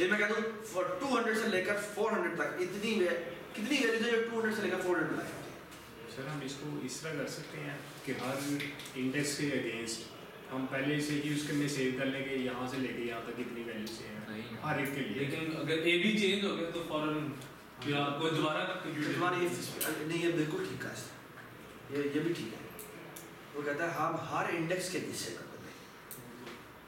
ये मैं कहता हूँ फॉर 200 से लेकर 400 तक कितनी वैल्यूज है जो 200 से लेकर 400 तक है। सर हम इसको इस तरह कर सकते हैं कि हर इंडेक्स के अगेंस्ट हम पहले से ही उसके में सेव कर लेंगे यहाँ से लेके यहाँ तक कितनी वैल्यू से है हर एक के लिए। लेकिन अगर ए भी चेंज हो गया तो फौरन या कोई दोबारा नहीं ये बिल्कुल ठीक है, ये भी ठीक है। वो कहता है हम हर इंडेक्स के लिए सेव कर देंगे,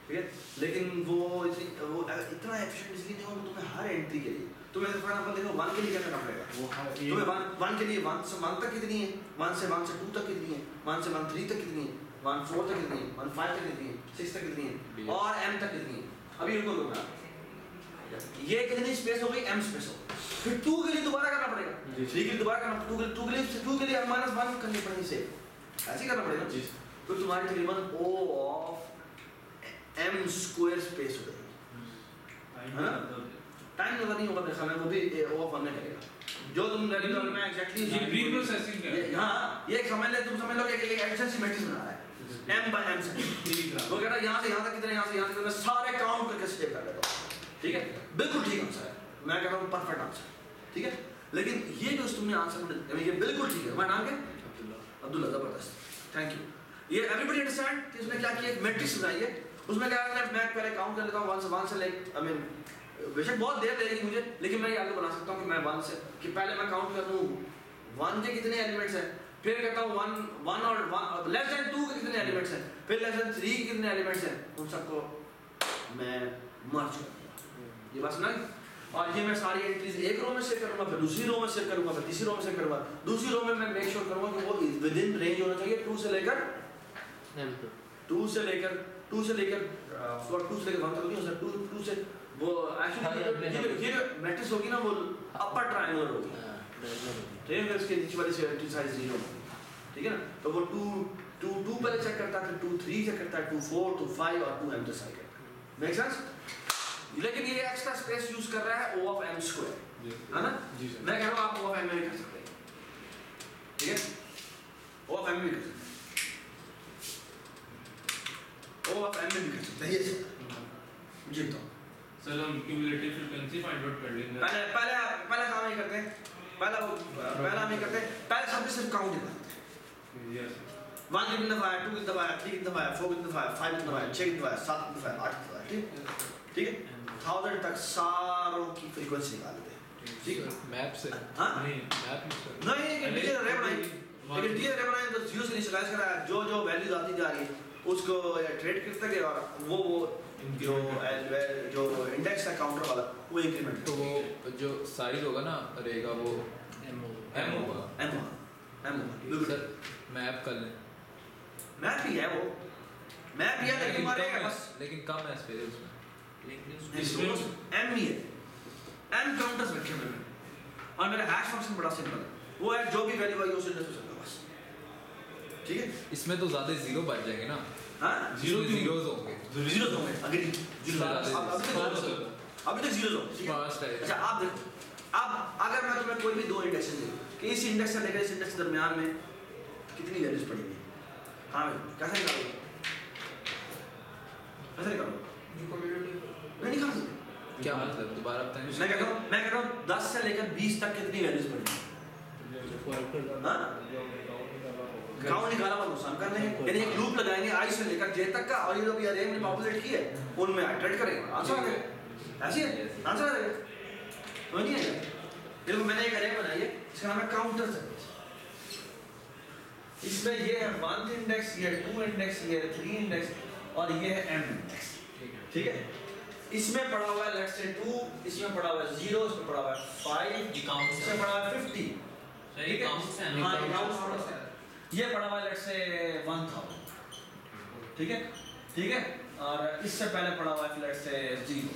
ठीक है, लेकिन वो इतना एफिशिएंट इसलिए नहीं होगा तुम्हें हर एंट्री के लिए। तुम्हें फॉर एग्जांपल देखो 1 के लिए क्या करना पड़ेगा, तुम्हें 1 के लिए 1 से 1 तक कितनी है, 1 से 2 तक कितनी है, 1 से 3 तक कितनी है, 1 4 तक कितनी है, 1 5 तक कितनी है, 6 तक कितनी है और m तक कितनी है। अभी इनको लो ना, ये कितनी स्पेस हो गई, m स्पेस हो गई। फिर 2 के लिए दोबारा करना पड़ेगा, 3 के लिए दोबारा करना, 2 के लिए -1 करनी पड़ेगी से ऐसे करना पड़ेगा जी। तो तुम्हारी तकरीबन O of m square space हो जाएगी, है ना। टाइम ज़्यादा नहीं होगा मेरे ख्याल में, वो भी O ऑफ 1 में करेगा जो तुम रेगुलर में एग्जैक्टली ये प्री प्रोसेसिंग है। हां ये समझ ले, तुम समझ लो कि एक एफिशिएंसी मैट्रिक्स बना रहा है m बाय m से। वो कह रहा है यहां से यहां तक कितने, यहां से यहां तक कितने, सारे काउंट करके सेव कर लेता हूं, ठीक है। बिल्कुल ठीक आंसर है, मैं कह रहा हूं परफेक्ट आंसर, ठीक है। लेकिन ये जो तुमने आंसर ये बिल्कुल ठीक है। मैं नाम क्या, अब्दुल्ला, जबरदस्त, थैंक यू। ये एवरीबॉडी अंडरस्टैंड कि उसने क्या किया, एक मैट्रिक्स बनाई है, उसमें क्या करना है, मैं पहले काउंट कर लेता हूं 1 से लाइक आई मीन बेशक बहुत देर लगेगी मुझे, लेकिन मैं आगे बना सकता हूं कि मैं 1 से कि पहले मैं काउंट कर लूं 1 के कितने एलिमेंट्स हैं, फिर कहता हूं 1 और 1 लेस देन 2 के कितने एलिमेंट्स हैं, फिर लेस देन 3 के कितने एलिमेंट्स हैं, उन सबको मैं मर्ज कर दूंगा। ये बात सुना। और ये मैं सारी एंट्रीज एक रो में सेव करूंगा, फिर दूसरी रो में सेव करूंगा, फिर तीसरी रो में सेव करूंगा। दूसरी रो में मैं मेक श्योर करूंगा कि वो विद इन रेंज होना चाहिए 2 से लेकर 2 से लेकर 1 तक होगी, उससे 2 से वो एक्चुअली ये मैट्रिक्स होगी ना, वो अपर ट्रायंगुलर होगी, ठीक है। इसके नीचे वाली एंट्री साइज 0 ठीक है ना। तो वो 2 पहले चेक करता है, फिर 2 3 चेक करता है, 2 4 2 5 और 2 m डिसाइड करता है। Make sense. लेकिन ये एक्स्ट्रा स्पेस यूज कर रहा है O ऑफ m स्क्वायर, है ना। मैं कह रहा हूं आप O ऑफ m में भी कर सकते हैं, ठीक है। O ऑफ m में भी कर सकते हैं, O ऑफ m में भी कर सकते हैं। ये जी तो सर हम क्यूमुलेटिव फ्रीक्वेंसी फाइंड आउट कर लेंगे। पहले काम ये करते हैं, पहला हम ये करते हैं, पहले सबसे सिर्फ काउंट करते हैं। यस 1 कितनी दफा आया, 2 कितनी दफा आया, 3 कितनी दफा आया, 4 कितनी दफा आया, 5 कितनी दफा आया, 6 कितनी दफा आया, 7 कितनी दफा आया, 8 कितनी दफा आया, ठीक है। 1000 तक सारों की फ्रीक्वेंसी निकाल लेते हैं, ठीक है। मैप से हां नहीं नहीं डीजे रे बनाई, लेकिन डीजे रे बनाई तो 0 से इनिशियलाइज करा है, जो वैल्यूज आती जा रही है उसको ट्रेड करता गया और वो जो इंडेक्स है काउंटर वाला वो इंक्रीमेंट, तो वो जो साइज होगा ना रहेगा वो m होगा। सर मैप कर लें, मैप ही है वो, मैप ही है लेकिन हमारे बस लेकिन कम है स्पेस उसमें, m ही है, m काउंटर्स रखे हुए हैं और मेरा हैश फंक्शन बड़ा सिंपल है, वो है जो भी वैल्यू आई उस इंडेक्स में चलता बस, ठीक है। इसमें तो ज्यादा जीरो बच जाएंगे ना, हां जीरोस होंगे, जीरो होंगे, अग्री अभी तक जीरो होंगे, फास्ट है। अच्छा आप देखो, अब अगर मैं तुम्हें कोई भी दो इंडेक्स दे कि इस इंडेक्स से लेकर इस इंडेक्स के दरमियान में कितनी वैल्यूज पड़ी हुई, हाँ भाई कैसे निकालोगे, कैसे निकालोगे, नहीं निकाल सकते। क्या मतलब दोबारा बताएं। मैं कहता हूँ 10 से लेकर 20 तक कितनी वैल्यूज पड़ी, हाँ काउंट निकाला हुआ नुकसान कर लेंगे, यानी एक लूप लगाएंगे i से लेकर j तक का, और ये जो भी अरे हमने पॉपुलेट की है उनमें इटरेट करेंगे, आंसर आ जाएगा। ऐसे है आंसर आ जाएगा, समझ नहीं आएगा। देखो मैंने एक अरे बनाई है, इसका नाम है काउंटर सर्विस। इसमें ये है 1 इंडेक्स, ये 2 इंडेक्स, ये 3 इंडेक्स और ये है m इंडेक्स, ठीक है। इसमें पड़ा हुआ है लेट्स से 2, इसमें पड़ा हुआ है 0, इसमें पड़ा हुआ है 5, इसमें पड़ा हुआ है 50, सही काउंट से हां काउंट से ये पड़ा हुआ है लेट्स से 1000, ठीक है, ठीक है। और इससे पहले पड़ा हुआ है लेट्स से 0,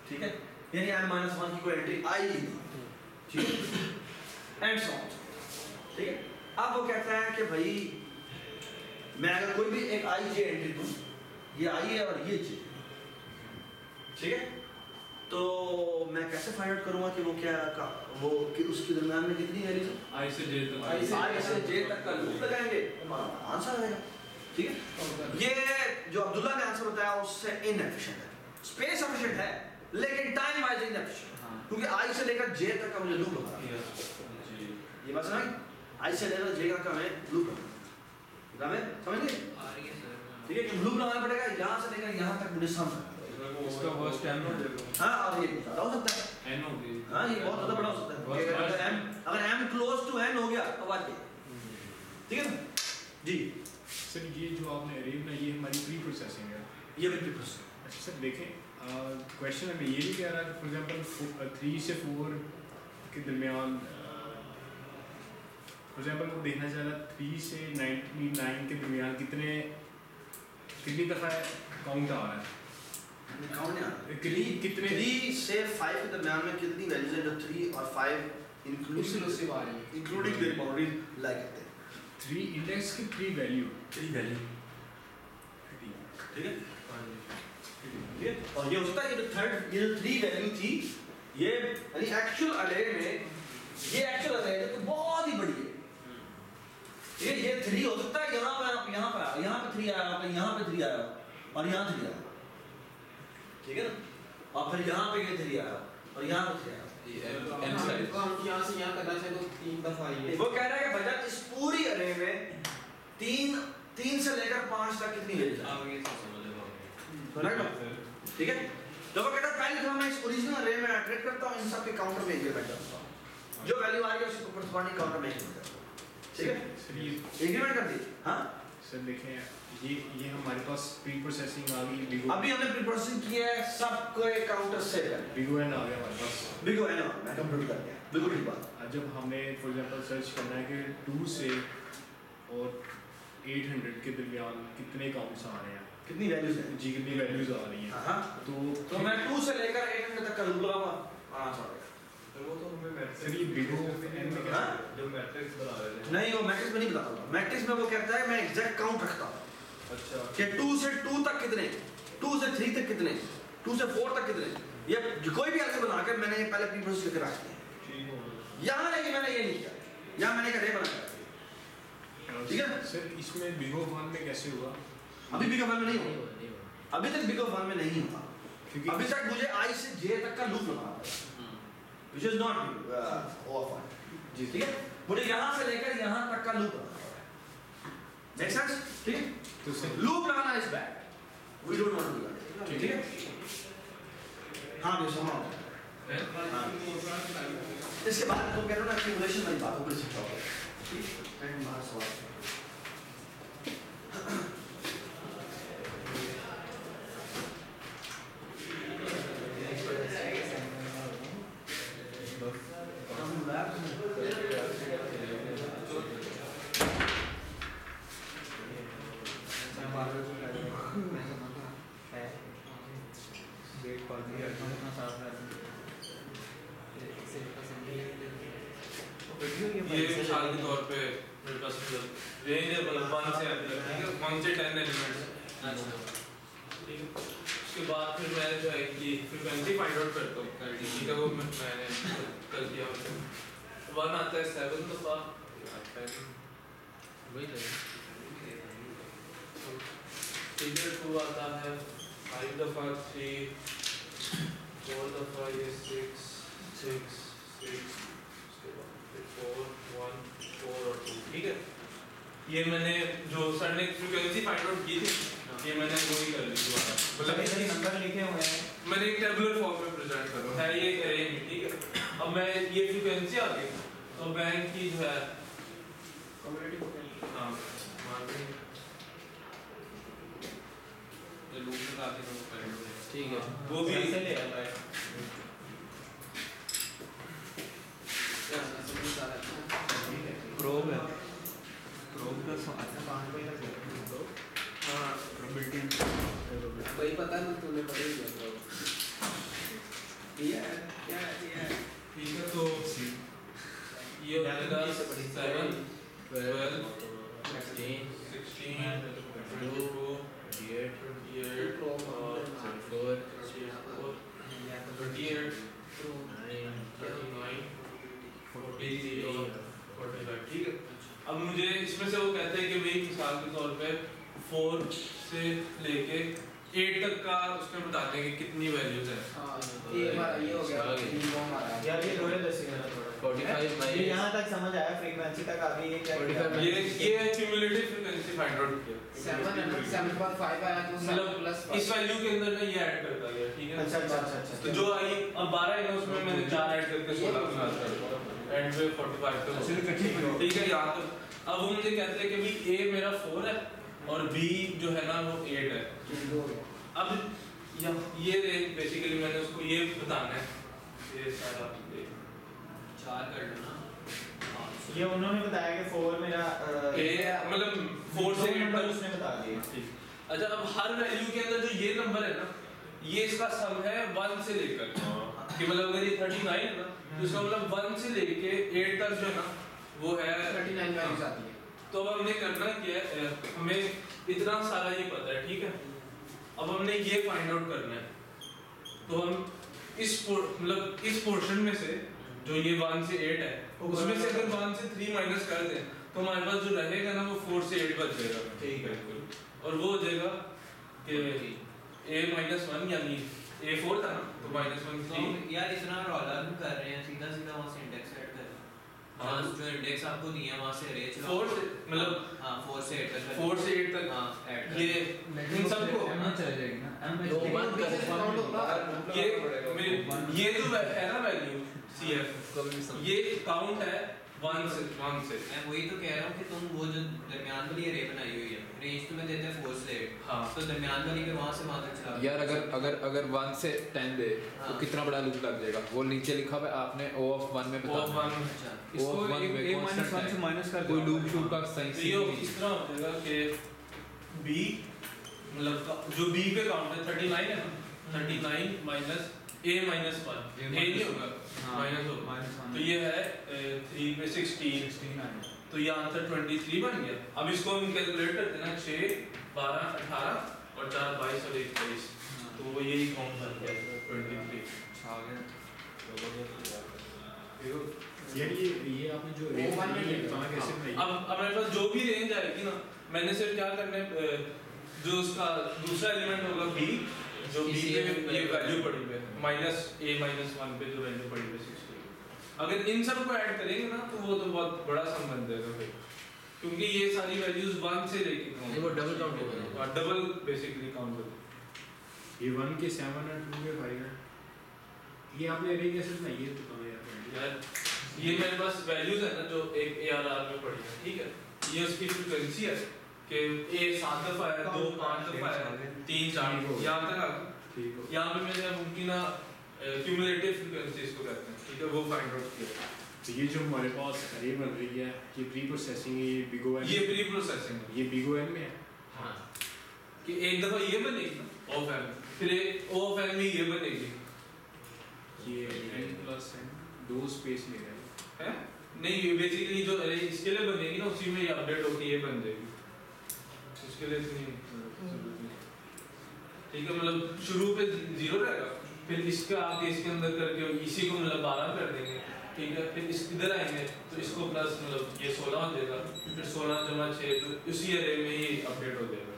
ठीक है, यानी n-1 की कोई एंट्री आई ही नहीं, ठीक है, एंड सो ऑन, ठीक है। अब वो कहता है कि भाई मैं अगर कोई भी एक i j एंट्री दूं, ये i है और ये j, ठीक है, तो मैं कैसे फाइंड आउट करूंगा कि वो क्या वो कि उसके दरमियान में कितनी वैल्यूज है, i से j तक, i से j तक का लूप लगाएंगे, हमारा आंसर आएगा, ठीक है। ये जो अब्दुल्ला ने आंसर बताया उससे इनएफिशिएंट है, स्पेस एफिशिएंट है लेकिन टाइम क्योंकि आई से लेकर जे तक का मुझे लूप लगाना है। ये बात समझ, आई से लेकर जे तक का मैं लूप लगाना है, समझ गए? ठीक है, लूप लगाना पड़ेगा यहाँ से लेकर यहाँ तक मुझे समझ। इसका वर्स्ट टाइम हाँ, और ये ज़्यादा हो सकता है। एन हो गई। हाँ, ये बहुत ज़्यादा बड़ा हो सकता है। अगर m क्लोज टू n हो गया तो बात ये, ठीक है ना? जी सर ये जो आपने अरे बनाई ये हमारी प्री प्रोसेसिंग है। ये भी प्रीप्रोसेसिंग। अच्छा सर देखें, क्वेश्चन में ये नहीं कह रहा कि फॉर एग्जांपल 3 से 4 के दरमियान, फॉर एग्जांपल वो देखना चाह रहा 3 से 99 के दरमियान कितनी दफ़ा काउंट आ रहा है, कितने 3 से 5 के दरमियान में कितनी वैल्यूज हैं जो 3 और 5 इंक्लूसिव आ रही हैं, इंक्लूडिंग देयर बाउंड्रीज लाइक कहते हैं। 3 इंडेक्स की 3 वैल्यू, ठीक है? और ये हो सकता है कि थर्ड ये जो 3 वैल्यू थी ये यानी एक्चुअल अरे में, ये एक्चुअल अरे तो बहुत ही बड़ी है। ये 3 हो सकता है यहाँ पे 3 आया, यहाँ पे 3 आया और यहाँ 3 आया, ठीक है ना? और फिर यहाँ पे ये 3 आया और यहाँ पे 3 आया। यहाँ से यहाँ करना चाहिए तो 3 दफा ये। वो कह रहा है कि बजाय इस पूरी अरे में 3 से लेकर 5 तक कितनी वैल्यूज है, ठीक है? तो वो कहता है पहले जो मैं इस ओरिजिनल अरे में इटरेट करता हूँ, इन सब के काउंटर में इंक्रीमेंट करता हूँ, जो वैल्यू आ रही है उसको कॉरस्पॉन्डिंग काउंटर में इंक्रीमेंट करता हूँ, ठीक है? सर ये इंक्रीमेंट कर दी। हाँ सर देखें ये हमारे पास प्री प्रोसेसिंग आ गई, बिगो अभी हमने प्री प्रोसेसिंग किया है, सबको एक काउंटर से बिगो एन आ गया हमारे पास। बिगो है ना, मैं कंप्यूट कर दिया, बिल्कुल ठीक बात। जब हमने फॉर एग्जांपल सर्च करना है कि 2 से और 800 के दरमियान कितने काउंट्स आ रहे हैं, कितनी वैल्यूज है जी कितनी वैल्यूज आ रही हैं, हाँ तो मैं 2 से लेकर 800 तक का लूप लगाऊंगा, आराम से वो तो हमें सर ये बिगो एन में क्या जो मैट्रिक्स बना रहे थे। नहीं, वो मैट्रिक्स में नहीं बताता, मैट्रिक्स में वो कहता है मैं एग्जैक्ट काउंट रखता हूँ अच्छा कि 2 से 2 तक कितने, 2 से 3 तक कितने, 2 से 4 तक कितने, ये कोई भी ऐसे बनाकर मैंने पहले प्री प्रोसेस करके रख दिया। यहाँ लेकिन मैंने ये नहीं किया, यहाँ मैंने एक अरे बनाया, ठीक है? सर इसमें बिगो वन में कैसे हुआ? अभी बिग वन में नहीं हुआ, अभी तक बिग वन में नहीं हुआ, क्योंकि अभी तक मुझे आई से जे तक का लूप लगाना पड़ेगा, which is not O of 1, जी ठीक है? मुझे यहाँ से लेकर यहाँ तक का लूप लगाना पड़ेगा, make sense? ठीक है? तो सर लूप लगाना is bad, we don't want to do that, ठीक है? हाँ भी समाओ। इसके बाद तो कह रहा हूँ ना एक्यूमुलेशन वाली बात ऊपर सीखा होगा, ठीक है? मैं बाहर सवाल ये मिसाल के तौर पे मेरे पास रेंज है मतलब 1 से 10 एलिमेंट्स, ठीक है? उसके बाद फिर मैं जो है कि फ्रीक्वेंसी फाइंड आउट करता हूँ, ठीक है? वो मैंने कर दिया, 1 आता है 7 दफा, ठीक है? 2 आता है 5 दफा, 3 4 दफा, ये 6 उसके बाद 4 1 4 और 2, ठीक है? ये मैंने जो सर ने फ्रीक्वेंसी फाइंड आउट की थी, ये मैंने वही कर ली दोबारा, मतलब इसमें नंबर लिखे हुए हैं, मैंने एक टेबुलर फॉर्म में प्रेजेंट कर रहा हूँ, है ये अरे में, ठीक है? अब मैं ये फ्रीक्वेंसी आ गई तो बैंक की जो है कम्युनिटी हाँ ये लूप लगा के ठीक है, वो भी ऐसे ले आता है। प्रोब है, प्रोब का हाँ प्रोबेबिलिटी वही पता है, तूने पढ़ा ही है प्रोब क्या ठीक है? तो ये हो जाएगा 7 12 16 22 28 और 4 28 39 40 और 45, ठीक है? अब मुझे इसमें से वो कहते हैं कि भाई मिसाल के तौर पे 4 से लेके 8 तक का उसमें बताते हैं कि कितनी वैल्यूज है। ये हमारा ये हो गया वो हमारा यार ये थोड़े दस है थोड़ा 45 ये यहाँ तक समझ आया फ्रीक्वेंसी तक आ गई। ये क्या 45 ये क्यूमुलेटिव फ्रीक्वेंसी फाइंड आउट किया 7.5 आया तो मतलब प्लस इस वैल्यू के अंदर ना ये ऐड करता गया, ठीक है। अच्छा तो जो आई अब 12 है उसमें मैंने 4 ऐड करके 16 बना दिया एंड में 45 तक, ठीक है। यहाँ तक अब वो मुझे कहते हैं कि भाई A मेरा 4 है और B जो है ना वो 8 है। अब ये रेंज बेसिकली मैंने उसको ये बताना है, ये सारा 4 कर लो ना। ये उन्होंने बताया कि 4 मेरा मतलब 4 से 8 नंबर तक उसने बता दिया। अच्छा, अब हर वैल्यू के अंदर जो ये नंबर है ना, ये इसका सम है 1 से लेकर कि मतलब अगर ये 39 है ना तो इसका मतलब 1 से लेके 8 तक जो है ना वो है 39 वैल्यूज आती है। तो अब हमने करना क्या है, हमें इतना सारा ये पता है, ठीक है। अब हमने ये फाइंड आउट करना है, तो हम इस मतलब इस पोर्शन में से जो ये 1 से 8 है उसमें से अगर 1 से 3 माइनस कर दें तो हमारे पास जो रहेगा ना वो 4 से 8 बच जाएगा, ठीक है। और वो हो जाएगा कि A-1 यानी A4 था ना तो -1 तो हम यार इतना रौला क्यों कर रहे हैं, सीधा सीधा वहां से इंडेक्स ऐड कर। हाँ। जो इंडेक्स आपको दिया वहां से अरे चलो 4 से मतलब हां 4 से 8 तक 4 से 8 तक हां ऐड कर। ये इन सबको M में चले जाएगी ना M में दो चलेगी। बार कैसे काउंट होगा? ये जो है ना वैल्यू CF कभी भी समझ ये काउंट है 1 से मैं वही तो कह रहा हूं कि तुम वो जो दरमियान वाली अरे बनाई हुई है रेंज तुम्हें देते हैं 4 से 8। हाँ। तो दरमियान वाली के वहां से वहां तक चला यार अगर 1 से 10 दे तो हाँ। कितना बड़ा लूप लग जाएगा। वो नीचे लिखा हुआ है आपने O of 1 में O बताना of 1 है। अच्छा O of 1 में constant है। माइनस कर कोई लूप शूप का सही तो सी ये नहीं इस तरह हो जाएगा कि B मतलब जो B पे काउंट है 39 है ना 39 माइनस A-1 A नहीं होगा माइनस होगा तो ये है 3 पे 16 तो ये आंसर 23 बन गया। अब इसको हम कैलकुलेट करते हैं ना 6 12 18 और 4 22 और 21 तो वो यही काउंट बन गया 23। आ गया। यार ये आपने जो रेंज बनाई है कहाँ कैसे बनाई है? अब हमारे पास जो भी रेंज आएगी ना मैंने सिर्फ क्या करना है जो उसका दूसरा एलिमेंट होगा B जो B पे ये वैल्यू पड़ी है -A-1 पे जो वैल्यू पड़ी है 60 अगर इन सब को ऐड करेंगे ना तो वो तो बहुत बड़ा सम बन जाएगा फिर क्योंकि ये सारी वैल्यूज 1 से लेके नहीं वो डबल काउंट होगा। डबल बेसिकली काउंट होगा। ये 1 के 7 और 2 के 5 है। ये आपने अरे कैसे बनाई है तो कहाँ यार? यार ये मेरे पास वैल्यूज है ना जो एक ARR में पड़ी है, ठीक है। ये उसकी फ्रीक्वेंसी है कि A 7 दफा है 2 5 दफा है 3 4 यहाँ तक आ गया। ठीक हो। यहाँ पे मैंने अब उनकी ना क्यूमुलेटिव फ्रीक्वेंसी इसको कहते हैं, ठीक है, वो फाइंड आउट किया। तो ये जो हमारे पास अरे बन रही है ये प्री प्रोसेसिंग है ये बिग O ये प्री प्रोसेसिंग है ये बिग O में है। हाँ कि एक दफा ये बनेगी ना ऑफ एम फिर O ऑफ एम में ये बनेगी ये n प्लस n 2 स्पेस ले रहा है। है नहीं ये बेसिकली जो अरे इसके लिए बनेगी ना उसी में ये अपडेट होकर ये बन जाएगी उसके लिए इतनी जरूरत नहीं, ठीक है। मतलब शुरू पे 0 रहेगा फिर इसका आगे इसके अंदर करके इसी को मतलब 12 कर देंगे, ठीक है। फिर इस इधर आएंगे तो इसको प्लस मतलब ये 16 हो जाएगा फिर 16 जमा 6 तो उसी एरे में ही अपडेट हो जाएगा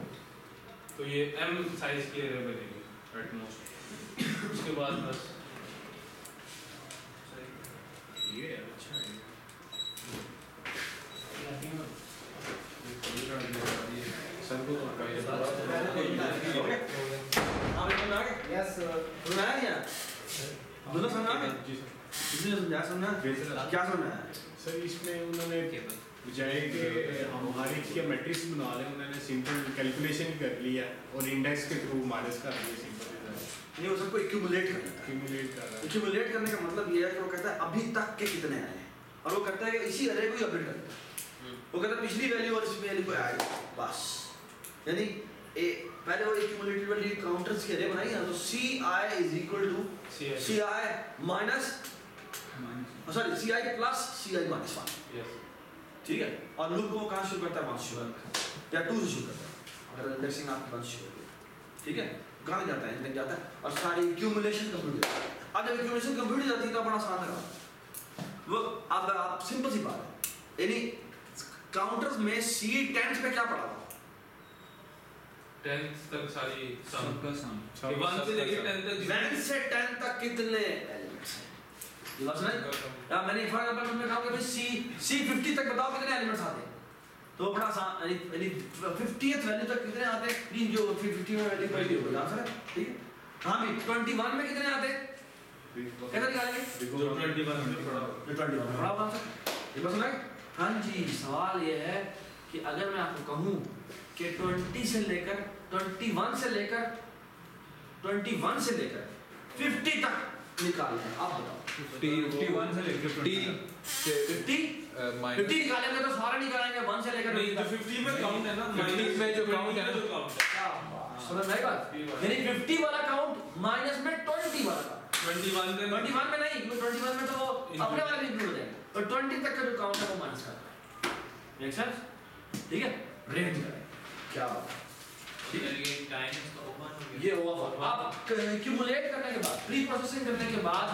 तो ये m साइज की एरे बनेगी एट मोस्ट। उसके बाद बस ये अच्छा है। सर को हाँ भाई समझ आ गया? यस समझ आया नहीं यार? दोनों समझ आ गया? जी सर। किसने समझा समझा? क्या समझ आया? सर इसमें उन्होंने बजाय कि हम हर एक का मैट्रिक्स बना लें उन्होंने सिंपल कैलकुलेशन कर लिया और इंडेक्स के थ्रू माइनस कर दिया सिंपल नहीं वो सबको एक्यूमुलेट करना है। एक्यूमुलेट कर रहा है। एक्यूमुलेट करने का मतलब ये है कि वो कहता है अभी तक के कितने आए हैं और वो कहता है कि इसी अरे को ही अपडेट करता है। वो कहता है पिछली वैल्यू और इस वैल्यू को ऐड बस यानी पहले वो एक्यूमुलेटेड वाली काउंटर्स के अरे बनाई ना तो CI is equal to CI minus sorry CI plus CI minus 1 yes ठीक है। और लूप को कहाँ शुरू करता है 1 से शुरू करता है या 2 से शुरू करता है अगर इंडेक्सिंग आपकी 1 से शुरू होती है ठीक है। कहाँ जाता है इंडेक्स जाता है और सारी एक्यूमुलेशन कंप्लीट हो जाती है। अब जब एक्यूमुलेशन कंप्लीट हो जाती है तो बड़ा आसान लगा वो अब आप सिंपल सी बात है यानी काउंटर्स में C10 पे क्या पड़ा था 10th तक सारी सम सबका सम 1 से लेके 10 तक 1 से 10 तक कितने एलिमेंट्स हैं? ये बात सुनाई? या मैंने फॉर एग्जांपल तुमने कहा कि भाई C 50 तक बताओ कितने एलिमेंट्स आते हैं, तो बड़ा आसान, यानी 50th वैल्यू तक कितने आते हैं? प्लीज जो 50 में वैल्यू हो आंसर है, ठीक है? हाँ भी 21 में कितने आते हैं? कैसे निकालेंगे? जो 21 में पढ़ा 21 बड़ा आंसर, ये बात सुनाई? हाँ जी, सवाल ये है कि अगर मैं आपको कहूँ कि 21 से लेकर 50 से लेकर 50 तक निकालना है, आप बताओ। 51 से लेकर 50 निकालेंगे तो सारा निकालेंगे 1 से लेकर नहीं, तो 50 में काउंट है ना, 50 में जो काउंट है ना, जो काउंट है समझ में आई बात? यानी 50 वाला काउंट माइनस में 20 वाला काउंट। 21 में 21 में नहीं, क्योंकि 21 में तो अपने वाले भी इंक्लूड हो जाएंगे, और 20 तक का जो काउंट है वो माइनस करना है। Make sense? ठीक है, रेंज करें क्या बात है, ठीक है? ये टाइम इसका ओपन हो गया, ये ओवर आप क्यूमुलेट करने के बाद, प्री प्रोसेसिंग करने के बाद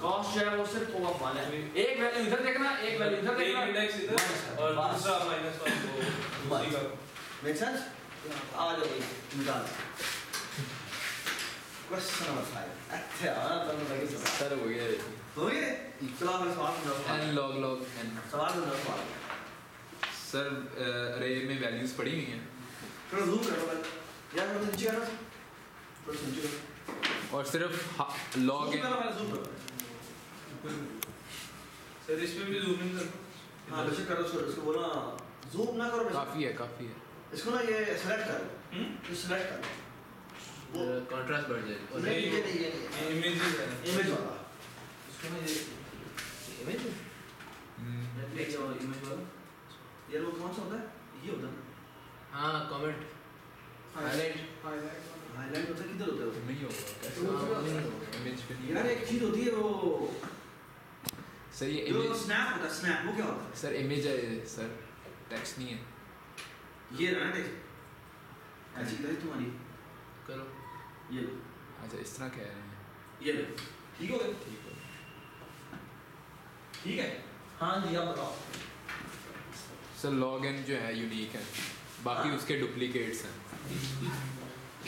कॉस्ट जो है वो सिर्फ ओवर वाला है। एक वैल्यू इधर देखना, एक वैल्यू इधर एक देखना, इंडेक्स इधर और दूसरा -1 तो उसी का मेक सेंस? आ जाओ भाई, निकाल क्वेश्चन नंबर 5। अच्छा आना तो लगे सर हो गया ये। हो गए? चलो अब सवाल पूछो। n log log n सवाल पूछो सवाल। सर अरे में वैल्यूज पड़ी हुई हैं थोड़ा जूम करो भाई, यार थोड़ा नीचे आना, थोड़ा नीचे करो, और सिर्फ log जूम n करो, पहले जूम करो। सर इस पे भी जूमिंग कर दो। हाँ बेशक करो, उसको बोलो जूम ना करो, काफी है इसको ना ये सेलेक्ट करो, ये सेलेक्ट करो, वो कंट्रास्ट बढ़ जाएगा। नहीं ये नहीं इमेजेस है इमेज वाला, इसको ना ये इमेज ये जो इमेज वाला, ये वो कौन सा होता है? ये होता है हां कमेंट हाईलाइट हाईलाइट होता है, किधर होता है वो? नहीं होगा इमेज पे नहीं यार एक चीज होती है वो, सर ये जो इमेज स्नैप होता है, स्नैप वो क्या होता है? सर इमेज है सर, टेक्स्ट नहीं है। ये रहा टेक्स्ट, ऐसी इधर तुम्हारी करो ये लो, अच्छा इस तरह कह रहे हैं, ये लो, ठीक हो गया? ठीक है। ठीक है, हाँ जी आप बताओ। सर log n जो है यूनिक है, बाकी हाँ। उसके डुप्लीकेट्स हैं।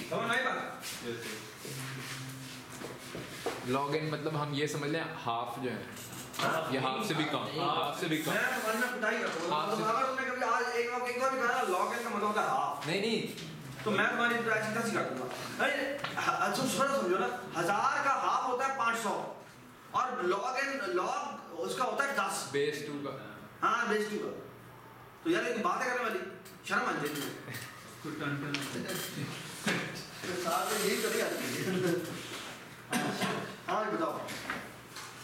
समझ आई बात? log n मतलब हम ये समझ लें हाफ जो है, ये हाफ से भी कम, हाफ से भी कम। मैं तुम्हारी ना पिटाई करता हूँ, हाफ तो से- अगर तुमने कभी आज एक बार भी कहा log n का मतलब होता है हाफ, नहीं तो मैं तुम्हारी इंटरेक्शन कैसे कर दूंगा? अरे अच्छा समझो ना, 1000 का हाफ होता है 500, और log उसका होता है 10 बेस 2 का। हाँ बेस 2 का, तो यार ये बातें करने वाली शर्म आ जाती है। तो टन साथ में यही कभी आती है। हाँ ये बताओ,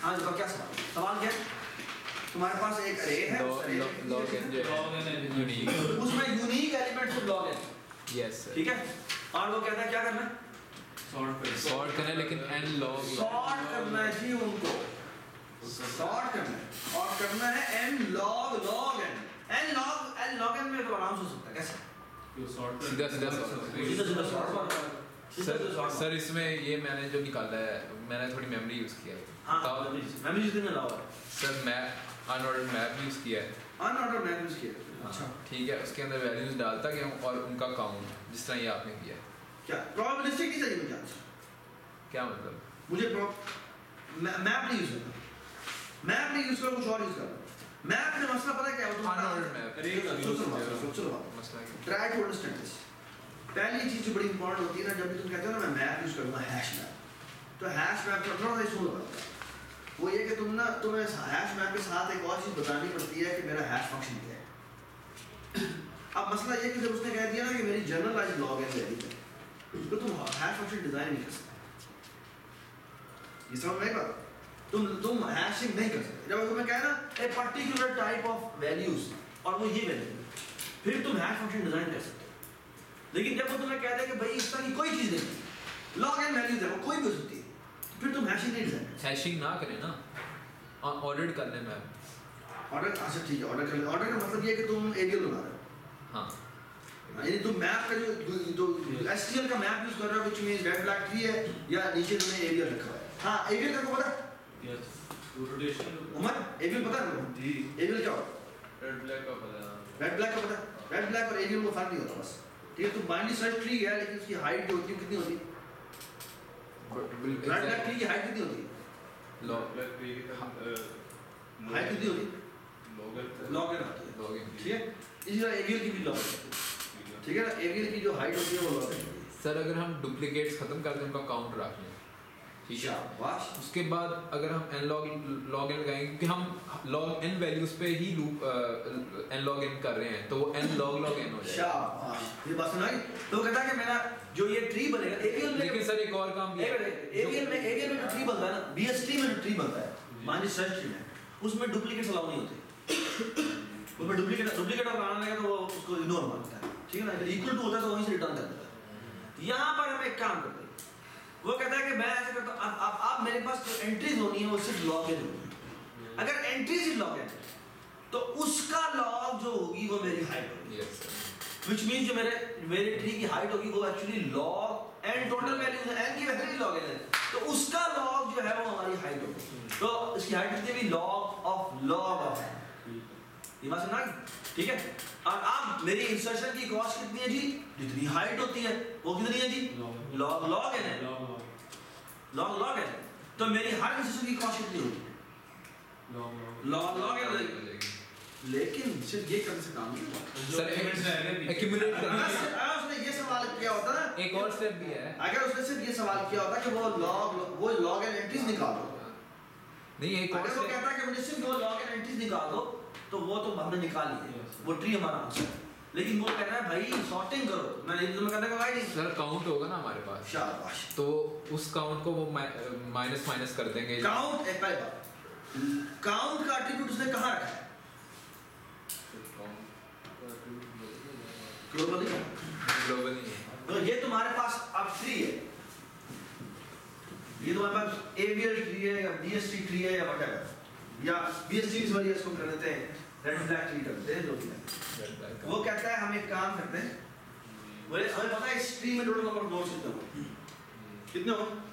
हाँ बताओ क्या सवाल क्या है? तुम्हारे पास एक अरे है, उस array में- log n जो Log n है है। यूनिक, उसमें unique element of log n, yes sir. ठीक है? और वो कहता है क्या करना है? सॉर्ट करना है, लेकिन n log सॉर्ट करना है जी उनको, सॉर्ट करना है, और करना है n log n में तो आराम से हो सकता है, कैसे? सीधा सीधा सॉर्ट। सीधा सॉर्ट सर इसमें ये मैंने जो निकाला है, मैंने थोड़ी मेमोरी यूज़ किया है। हाँ तो मैं भी जिस दिन अलावा sir map unordered map use किया है। अनऑर्डर मैप यूज किया। अच्छा ठीक है, उसके अंदर वैल्यूज डालता गया हूँ और उनका काउंट जिस तरह ये आपने किया। क्या प्रोबेबिलिस्टिक नहीं चाहिए मुझे आंसर, क्या मतलब? मुझे मैप नहीं यूज करना, मैप नहीं यूज करो, कुछ और यूज करो। मैप में मसला पता है क्या है? अनऑर्डर्ड मैप चलो मसला क्या? Try to understand this. पहली चीज जो बड़ी इंपॉर्टेंट होती है ना, जब भी तुम कहते हो ना मैं मैप यूज करूंगा, हैश मैप, तो हैश मैप का थोड़ा सा इशू होता है। वो ये कि तुम्हें हैश मैप के साथ एक और चीज बतानी पड़ती है कि मेरा हैश फंक्शन क्या है। अब मसला ये कि जब उसने कह दिया ना कि मेरी जनरलाइज्ड लॉग n वैल्यू है, तो तुम हैश फंक्शन डिजाइन नहीं कर सकते। ये समझ में आई बात? तुम हैशिंग नहीं कर सकते। जब तुम्हें कहे ना a particular type of values और वो ये वैल्यू, फिर तुम हैश फंक्शन डिजाइन कर सकते हो। लेकिन जब वो तुम्हें कहते हैं कि भाई इस तरह की कोई चीज नहीं, लॉग n वैल्यूज है वो कोई भी हो सकती है, फिर तुम हैशिंग नहीं डिजाइन कर सकते। हैशिंग ना करें ना, ऑर्डर्ड कर लें मैप। ऑर्डर अच्छा ठीक है, ऑर्डर कर ले। ऑर्डर का मतलब ये है कि तुम एरियल बना रहे हो, हाँ यानी तुम मैप का जो एसटीएल का मैप यूज कर रहे हो, which means red black tree है या नीचे तुमने एरियल रखा हुआ है। हाँ एरियल का पता है यस रोटेशन उमर? एरियल पता है तुमको? जी एरियल क्या होता है? रेड ब्लैक का पता है। रेड ब्लैक का पता है? रेड ब्लैक और एरियल में फर्क नहीं होता, बस ठीक है, तो बाइनरी सर्च ट्री है लेकिन उसकी हाइट जो होती है कितनी होती है? राइट क्लैक ट्री की हाइट कितनी होती है? हाइट कितनी होती है? लॉग एन आती है, ठीक है। इसी तरह एवीएल की भी लॉग एन होती है, ठीक है ना। एवीएल की जो हाइट होती है वो लॉग एन होती है। सर अगर हम डुप्लीकेट्स खत्म कर दें उनका काउंट रख लें, ठीक है, शाबाश। उसके बाद अगर हम log in लगाएंगे क्योंकि हम log n वैल्यूज पे ही लूप log in कर रहे हैं तो वो n log n हो जाएगा। शाबाश, ये बात सुनाई। तो वो कहता है कि मेरा जो ये ट्री बनेगा एवीएल में, लेकिन सर एक और काम भी है, एवीएल में जो ट्री बनता है ना, बीएसटी में जो ट्री बनता है बाइनरी सर्च ट्री में, उसमें डुप्लीकेट्स अलाउ नहीं होते। उसमें डुप्लीकेट बनाना है तो वो उसको इग्नोर मारता है, ठीक है ना। अगर इक्वल टू होता है तो वहीं से रिटर्न कर देता है। यहाँ पर हम एक काम करते हैं, वो कहता है कि मैं ऐसे करता हूँ, अब मेरे पास जो एंट्रीज होनी है वो सिर्फ लॉग इन होगी। अगर एंट्रीज ही लॉग इन तो उसका लॉग जो होगी वो मेरी हाइट होगी, व्हिच मींस जो मेरे ट्री की हाइट होगी वो actually log n total value है, एन की वैल्यू लॉग इन है, तो उसका लॉग जो है वो हमारी हाइट होगी। तो इसकी हाइट कितनी भी लॉग ऑफ एन, ये बात समझ, ठीक है। और अब मेरी इंसर्शन की कॉस्ट कितनी है जी? जितनी हाइट होती है वो कितनी है जी? लॉग एन है, लॉग एन। तो मेरी हर इंसर्शन की कॉस्ट कितनी होगी? Log n. लेकिन सिर्फ ये करने से काम नहीं होगा सर एक्यूमुलेट करना है। अगर उसने ये सवाल किया होता ना, एक और स्टेप भी है, अगर उसने सिर्फ ये सवाल किया होता कि वो लॉग एन एंट्रीज निकालो, नहीं एक और अगर वो कहता कि मुझे सिर्फ वो लॉग एन एंट्रीज निकाल दो तो वो तो हमने निकाल ली है, वो ट्री हमारा आंसर है। लेकिन वो कह रहा है भाई सॉर्टिंग करो, मैंने तुम्हें करने को कहा ही नहीं। सर काउंट होगा ना हमारे पास, शाबाश। तो उस काउंट को वो माइनस कर देंगे। काउंट एक पहली बात, काउंट का एट्रीब्यूट उसने कहाँ रखा है? ग्लोबली है। तो ये तुम्हारे पास अब ट्री है, ये तुम्हारे पास एवीएल ट्री है या बीएसटी ट्री है या व्हाटएवर, या बीएसटी इस वाली इसको कर देते हैं, रेड ब्लैक ट्री कर देते हैं जो भी है। वो कहता है हम एक काम करते हैं, बोले हमें पता है इस ट्री में टोटल नंबर ऑफ नोड्स कितने होंगे?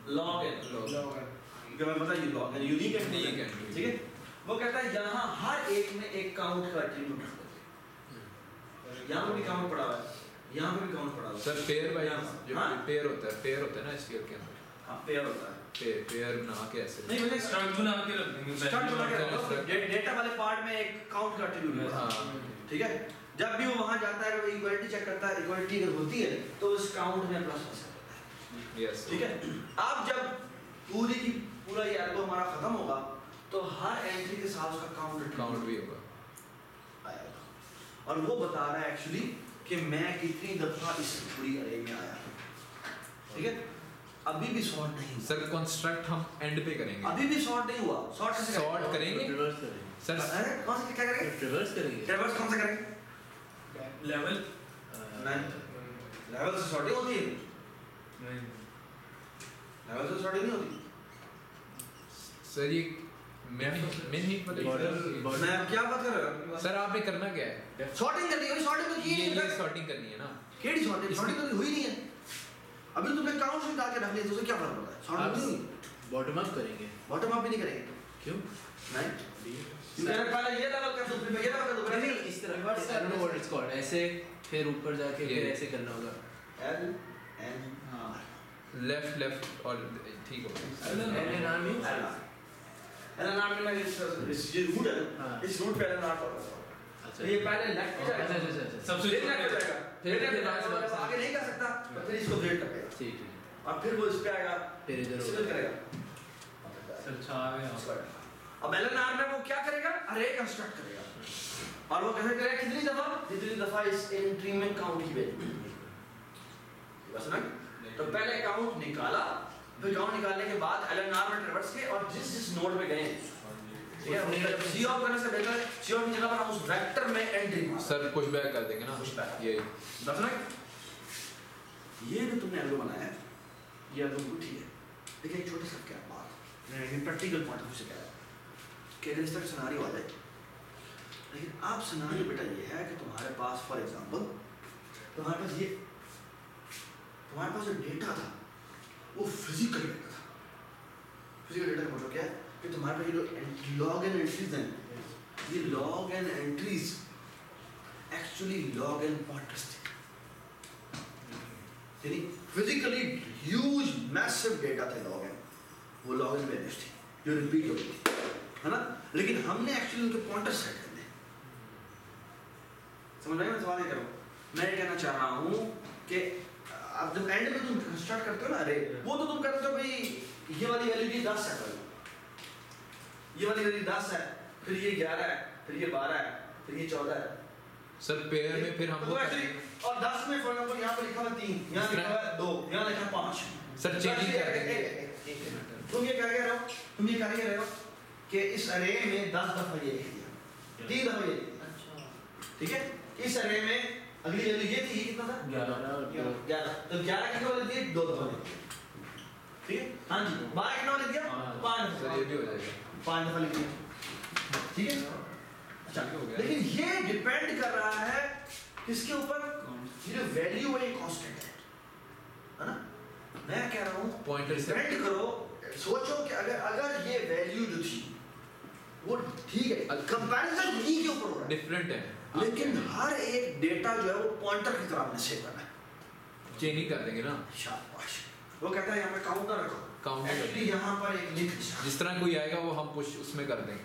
लॉग एन, कि हमें पता है ये लॉग एन यूनिक है, ठीक है। वो कहता है यहाँ हर एक में एक काउंट का एट्रीब्यूट रखते हैं, यहाँ पर भी काउंट पड़ा हुआ है, यहाँ पर भी काउंट पड़ा हुआ है। सर पेयर वाइज जो हाँ? पेयर होता है ना एसक्यूएल के अंदर, हाँ पेयर होता है, पेयर बना के ऐसे नहीं मैंने स्ट्रक्ट बना के रख देंगे, स्ट्रक्ट बना के रखो, डेटा वाले पार्ट में एक काउंट का एट्रीब्यूट है, ठीक है। जब भी वो वहां जाता है वो इक्वालिटी चेक करता है, इक्वालिटी अगर होती है तो उस काउंट में प्लस हो सकता है, यस, ठीक है। अब जब पूरा ये एल्गो हमारा खत्म होगा तो हर एंट्री के साथ उसका काउंट भी होगा आएगा, और वो बता रहा है एक्चुअली कि मैं कितनी दफा इस पूरी अरे में आया, ठीक है। अभी भी सॉर्ट नहीं हुआ सर, कंस्ट्रक्ट हम एंड पे करेंगे, अभी भी सॉर्ट नहीं हुआ। सॉर्ट कैसे सॉर्ट करेंगे रिवर्स करेंगे सर, अरे कौन सा क्या करेंगे? रिवर्स करेंगे रिवर्स कौन सा करेंगे? लेवल नहीं, लेवल से सॉर्टिंग होती है, नहीं, लेवल से सॉर्टिंग नहीं होती। सर ये मैं नहीं मैं अब क्या बात कर रहा हूँ? सर आपने करना क्या है? सॉर्टिंग करनी है, सॉर्टिंग तो की ये नहीं है। सॉर्टिंग करनी है ना, केड़ी सॉर्टिंग? सॉर्टिंग तो हुई नहीं है अभी, तुमने काउंट से डाल के रख लिया तो उसे क्या फर्क पड़ता है? सॉर्टिंग नहीं हुई, बॉटम अप करेंगे बॉटम अप भी नहीं करेंगे। क्यों नहीं, मेरे पहले ये लेवल कर दूं, फिर मैं ये लेवल कर दूं, नहीं इस तरह I don't know what it's called, ऐसे फिर ऊपर जाके फिर ऐसे करना होगा एल एन आर लेफ्ट और ठीक हो L N R means L N R में इस ये रूट है ना, इस रूट पे एल एन आर पड़ता है। अच्छा तो ये पहले लेफ्ट पे जाएगा, अच्छा सबसे फिर लेफ्ट पे जाएगा, फिर आगे नहीं कर सकता तो फिर इसको ब्रेक करेगा, ठीक है और फिर वो इस पे आएगा, फिर इधर इस पे होगा करेगा। सर छा गया। अब एल एन आर में वो क्या करेगा? अरे कंस्ट्रक्ट करेगा, और वो कैसे करेगा? कितनी दफा इस एंट्री में काउंट की वैल्यू, बस ना। तो पहले काउंट निकाला, फिर काउंट निकालने के बाद एलएनआर में ट्रैवर्स के और जिस नोड पे गए, ठीक है, उसका जब सी ऑफ करने से बेहतर है सी ऑफ की जगह पर हम उस वेक्टर में एंट्री मार सर पुश बैक कर देंगे ना, पुश बैक। ये बस ना। ये जो तुमने एल्गो बनाया है ये एल्गो बिल्कुल ठीक है, लेकिन एक छोटी सा क्या बात, मैं प्रैक्टिकल पॉइंट ऑफ व्यू से कह रहा हूं कि अगर इस तरह सिनेरियो आ जाए, लेकिन आप सिनेरियो बेटा ये है कि तुम्हारे पास फॉर एग्जांपल तुम्हारे पास जो डेटा था वो फिजिकल डेटा था। फिजिकल डेटा का मतलब क्या है कि तुम्हारे पास ये जो लॉग एन एंट्रीज हैं, ये log n entries actually log n pointers थे, यानी फिजिकली ह्यूज मैसिव डेटा थे लॉग एन, वो लॉग एन वैल्यूज थी जो रिपीट हो रही थी, है ना। लेकिन हमने एक्चुअली उनके पॉइंटर्स सेट करने, समझ रहे हैं मैं सवाल ये कर रहा हूँ। मैं कहना चाह रहा हूँ कि अब जब एंड में तुम कंस्ट्रक्ट करते हो ना अरे, वो तो तुम करते हो भाई ये वाली वैल्यू 10 है, ये वाली वैल्यू 10 है, फिर ये 11 है, फिर ये 12 है, फिर ये 14 है। सर पेयर में फिर हम तो एक्चुअली और 10 में फॉर एग्जांपल यहाँ पर लिखा हुआ 3, यहाँ लिखा हुआ 2, यहाँ लिखा हुआ 5। सर चेंजिंग कर देंगे। तुम ये कह रहे हो, तुम ये कह रहे हो कि इस अरे में 10 दफा ये लिख दिया, 3 दफा ये, ठीक है। इस अरे में अगली वैल्यू ये थी, कितना था 11, तो 11 कितना लिख दिया 2 दफा लिख दिया, ठीक है। हाँ जी 12 कितना लिख दिया 5 सर ये भी हो जाएगा 5 दफा लिख दिया, ठीक है। अच्छा लेकिन ये डिपेंड कर रहा है किसके ऊपर, ये जो वैल्यू है ये कांस्टेंट है ना। मैं कह रहा हूँ पॉइंटर से डिपेंड करो, सोचो कि अगर ये वैल्यू जो थी वो ठीक है, कंपैरिजन ई के ऊपर हो रहा है डिफरेंट है, लेकिन हर एक डेटा जो है वो पॉइंटर की तरह हमने सेव करना है। चेंजिंग कर देंगे ना। शाबाश, वो कहता है यहाँ पे काउंटर रखो, काउंटर एक्चुअली यहाँ पर एक लिंक जिस तरह कोई आएगा वो हम पुश उसमें कर देंगे,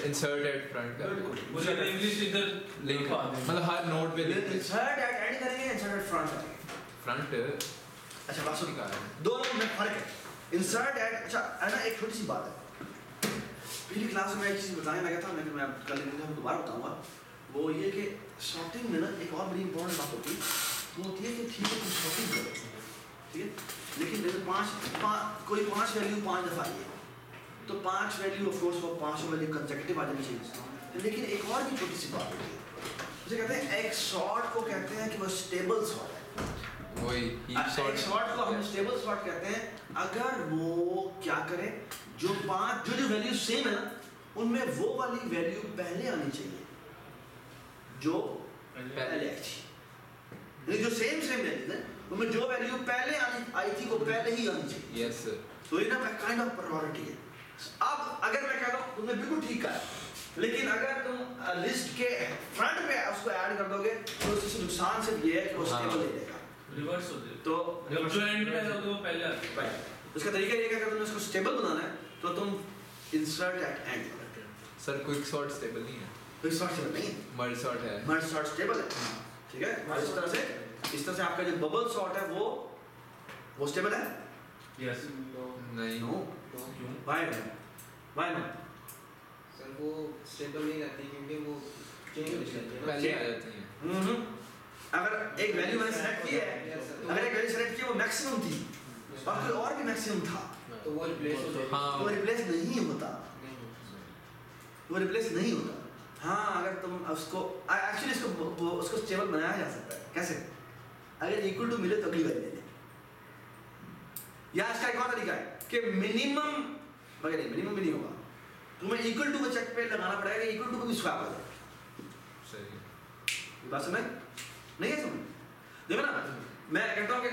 इंसर्ट एट फ्रंट कर देंगे, मुझे इंग्लिश इधर लिंक मतलब हर नोड पे लिंक इंसर्ट एट एंड करेंगे, इंसर्ट एट फ्रंट करेंगे। फ्रंट। अच्छा बात सुन, निकाल दोनों में फर्क है। इंसर्ट एट, अच्छा है ना, एक छोटी सी बात है, पहली क्लास में एक चीज़ बताने लगा था, मैं कल दोबारा बताऊंगा। वो ये कि शॉर्टिंग में ना एक और बड़ी इंपॉर्टेंट बात होती है, वो होती है कि ठीक है तुम शॉर्टिंग करो, ठीक है, लेकिन जैसे कोई 5 वैल्यू 5 दफा आई है तो 5 वैल्यू ऑफ कोर्स वो 5 वैल्यू कंसेक्यूटिव आ जानी चाहिए, लेकिन एक और भी छोटी सी बात होती है, उसे कहते हैं एक शॉर्ट को कहते हैं कि वो स्टेबल शॉर्ट है। वही एक शॉर्ट को हम स्टेबल शॉर्ट कहते हैं अगर वो क्या करे, जो वैल्यू सेम है ना उनमें वो वाली वैल्यू पहले आनी चाहिए जो पहले आई थी, जो सेम वैल्यू है उनमें जो वैल्यू पहले आई थी वो पहले ही आनी चाहिए। यस सर, तो ये ना काइंड ऑफ प्रायोरिटी है। अब अगर मैं कहता हूँ तुमने बिल्कुल ठीक कहा, लेकिन अगर तुम लिस्ट के फ्रंट पे उसको ऐड कर दोगे तो उससे नुकसान सिर्फ ये है कि वो स्टेबल नहीं रहेगा, रिवर्स हो जाए। तो जब जो एंड में है वो पहले आती है। उसका तरीका ये है कि अगर तुमने उसको स्टेबल बनाना है तो तुम इंसर्ट एट एंड करो। सर क्विक सॉर्ट स्टेबल नहीं है, क्विक सॉर्ट स्टेबल नहीं है, मर्ज सॉर्ट है, मर्ज सॉर्ट स्टेबल है, ठीक है। इस तरह से आपका जो बबल सॉर्ट है वो स्टेबल है। यस नहीं नो, क्यों? व्हाई नो सर वो स्टेबल नहीं रहती क्योंकि वो चेंज हो जाती है ना। पहले आ जाती हैं। अगर एक वैल्यू मैंने सेलेक्ट की है, अगर एक वैल्यू सेलेक्ट की वो मैक्सिमम थी और कोई और भी मैक्सिमम था तो वो रिप्लेस हो जाएगी। हाँ वो रिप्लेस नहीं होता, वो रिप्लेस नहीं होता। हाँ अगर तुम उसको एक्चुअली उसको स्टेबल बनाया जा सकता है। कैसे? अगर इक्वल टू मिले तो अगली वैल्यू ले, या इसका एक और तरीका है कि मिनिमम वगैरह, मिनिमम भी नहीं होगा, तुम्हें इक्वल टू का चेक पे लगाना पड़ेगा, इक्वल टू को भी स्वैप हो जाए। सही है। ये बात समझ नहीं है? समझ देखो ना, मैं कहता हूँ कि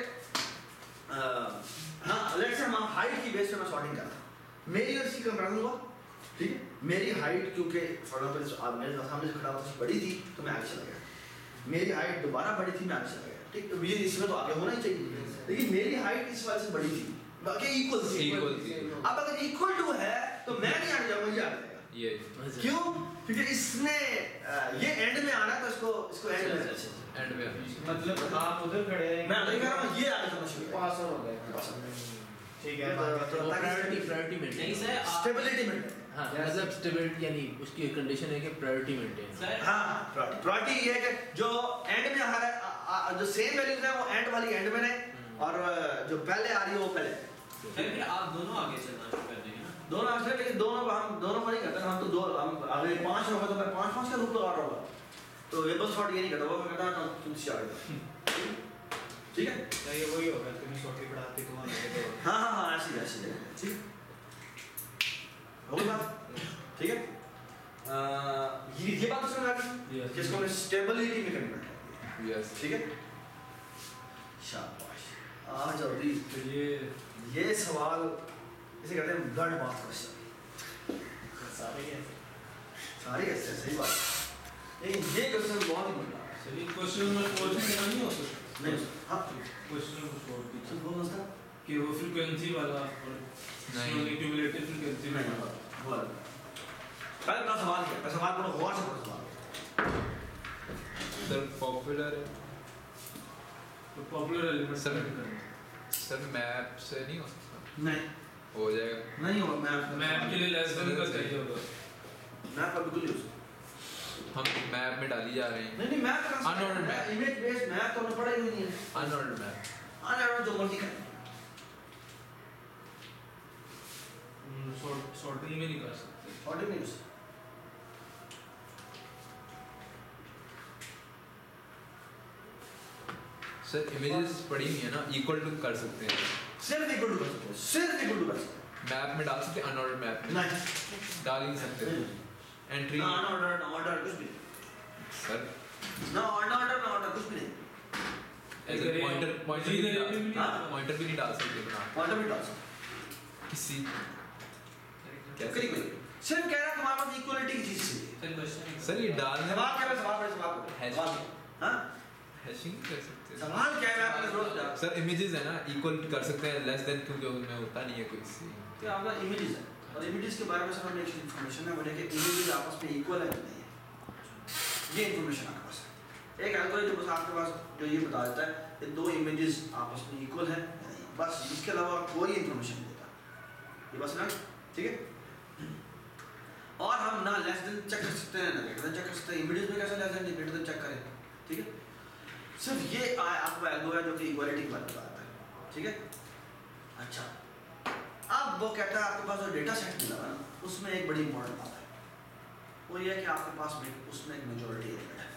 हाँ लेट्स से हम हाइट की बेस पे मैं सॉर्टिंग कर रहा था, मेरी और इसकी कंपैरिजन हुआ, ठीक है। मेरी हाइट क्योंकि फॉर एग्जांपल मेरे सामने जो खड़ा हुआ था बड़ी थी तो मैं आगे चला गया, मेरी हाइट दोबारा बड़ी थी मैं आगे चला गया, ठीक। तो ये इसमें तो आगे होना ही चाहिए, लेकिन मेरी हाइट इस वजह से बड़ी थी, बाकी इक्वल थी। अब अगर इक्वल टू है तो मैं नहीं आगे जाऊंगा, ये आगे जाएगा। ये क्यों? क्योंकि इसने ये एंड में आना है तो इसको एंड में एंड में मतलब आप उधर खड़े हैं, मैं नहीं कह रहा हूँ, ये आगे चलना शुरू पास ऑन हो गया। ठीक है। प्रायोरिटी नहीं मेंटेन। सर स्टेबिलिटी में, हाँ मतलब स्टेबिलिटी यानी उसकी कंडीशन है कि प्रायोरिटी मेंटेन। सर हाँ प्रायोरिटी ये है कि जो एंड में आ रहा है, जो सेम वैल्यूज है वो एंड वाली एंड में रहे और जो पहले आ रही है वो पहले। फिर आप दोनों आगे चलना शुरू कर देंगे ना। दोनों आगे, लेकिन दोनों को नहीं करते, हम तो दो, हम अगर 5 होगा तो मैं 5 का रूप लगा रहा होगा, तो ये बस शॉर्ट ये नहीं करता, वो मैं कहता हूँ तुम से आगे, ठीक है। ये वही होगा, तुम्हें छोटी पढ़ाती तुम्हारे तो हाँ हाँ हाँ ऐसी ठीक हो गई बात, ठीक है। ये बात तो समझ आ गई कि इसको हमने स्टेबिलिटी में कन्वर्ट किया, यस ठीक है। शाबाश, आज जल्दी तो ये सवाल इसे कहते हैं ब्लड बाथ क्वेश्चन, सारे ही ऐसे। सारे ऐसे सही बात, लेकिन ये क्वेश्चन बहुत ही बड़ा है। चलिए क्वेश्चन नंबर 4 से क्या नहीं हो सकता नहीं हाँ क्वेश्चन नंबर 4 की सब वो मसला कि वो फ्रीक्वेंसी वाला और नहीं। क्यूमुलेटिव फ्रीक्वेंसी नहीं वाला बोल पहले का सवाल क्या है सवाल को गौर से पढ़ो सवाल सर पॉपुलर है तो पॉपुलर एलिमेंट सर मैप से नहीं हो सकता नहीं हो जाएगा नहीं होगा मैप के लिए लेस देन का चाहिए होगा मैप का बिल्कुल यूज हम मैप में डाली जा रहे हैं नहीं मैप का Unordered map. Image based map तो हमने पढ़ा ही नहीं है अनऑर्डर्ड मैप अनऑर्डर्ड जो मर्जी करें सॉर्टिंग में नहीं कर सकते ऑर्डर नहीं यूज सर इमेजेस पड़ी हुई है ना इक्वल टू कर सकते हैं सिर्फ इक्वल टू कर सकते हैं सिर्फ इक्वल टू कर सकते मैप में डाल सकते हैं अनऑर्डर्ड मैप हैं में नहीं डाल ही नहीं सकते एंट्री ना ऑर्डर ना ऑर्डर कुछ भी नहीं। सर ना ऑर्डर कुछ भी नहीं एज ए पॉइंटर भी नहीं डाल हाँ? पॉइंटर भी नहीं डाल सकते बना ऑर्डर भी डाल सकते किसी करी कोई सिर्फ कह रहा तुम्हारे पास इक्वलिटी की चीज चाहिए सर ये डालने सवाल क्या है सवाल बड़े सवाल को Hash. सवाल हाँ हैशिंग कर सकते हैं सवाल क्या है मैं आपके जरूरत है सर इमेजेस है ना इक्वल कर सकते हैं लेस देन क्योंकि उनमें होता नहीं है कोई सी कि आपका इमेजेस है और इमेजेस के बारे में सर हमने एक इन्फॉर्मेशन है बोले कि इमेजेस आपस में इक्वल है कि नहीं है ये इन्फॉर्मेशन आपके पास है एक एल्गोरिथम बस आपके पास जो ये बता देता है कि दो इमेजेस आपस में इक्वल है या नहीं बस इसके अलावा कोई इन्फॉर्मेशन नहीं देता ये बस ना ठीक है और हम ना लेस देन चेक कर सकते हैं ना ग्रेटर देन चेक कर सकते हैं इमेजेस में कैसे less than greater than check करें ठीक है सिर्फ ये आपका एल्गो है जो कि इक्वालिटी की बात बताता है ठीक है अच्छा अब वो कहता है आपके पास जो डेटा सेट मिला है ना उसमें एक बड़ी इंपॉर्टेंट बात है वो ये है कि आपके पास में उसमें एक मेजॉरिटी एलिमेंट है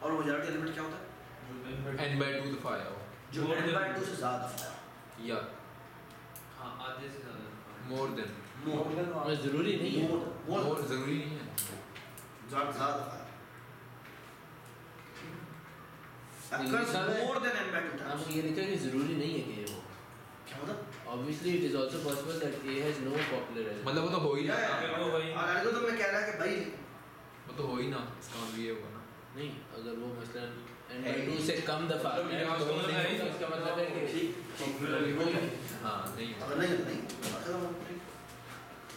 और मेजॉरिटी एलिमेंट क्या होता है n by 2 दफा आया हो जो n/2 से ज़्यादा दफा है या हाँ आधे से ज़्यादा मोर देन मैं जरूरी नहीं है मोर जरूरी नहीं है ज़्यादा दफा है मोर देन n/2 आपको ये लिखा है कि जरूरी नहीं है कि ये हो क्या मतलब obviously it is also possible that A has no popular element मतलब वो तो हो ही क्या ना है वो वही और एल्गोरिथम में कह रहा है कि भाई वो तो हो ही ना इसका मतलब ये होगा ना नहीं अगर वो मसलन n/2 से कम दफा मतलब है यहाँ तो तो मतलब है ही इसका मतलब है कि ठीक वही हाँ नहीं होगा अगर नहीं तो नहीं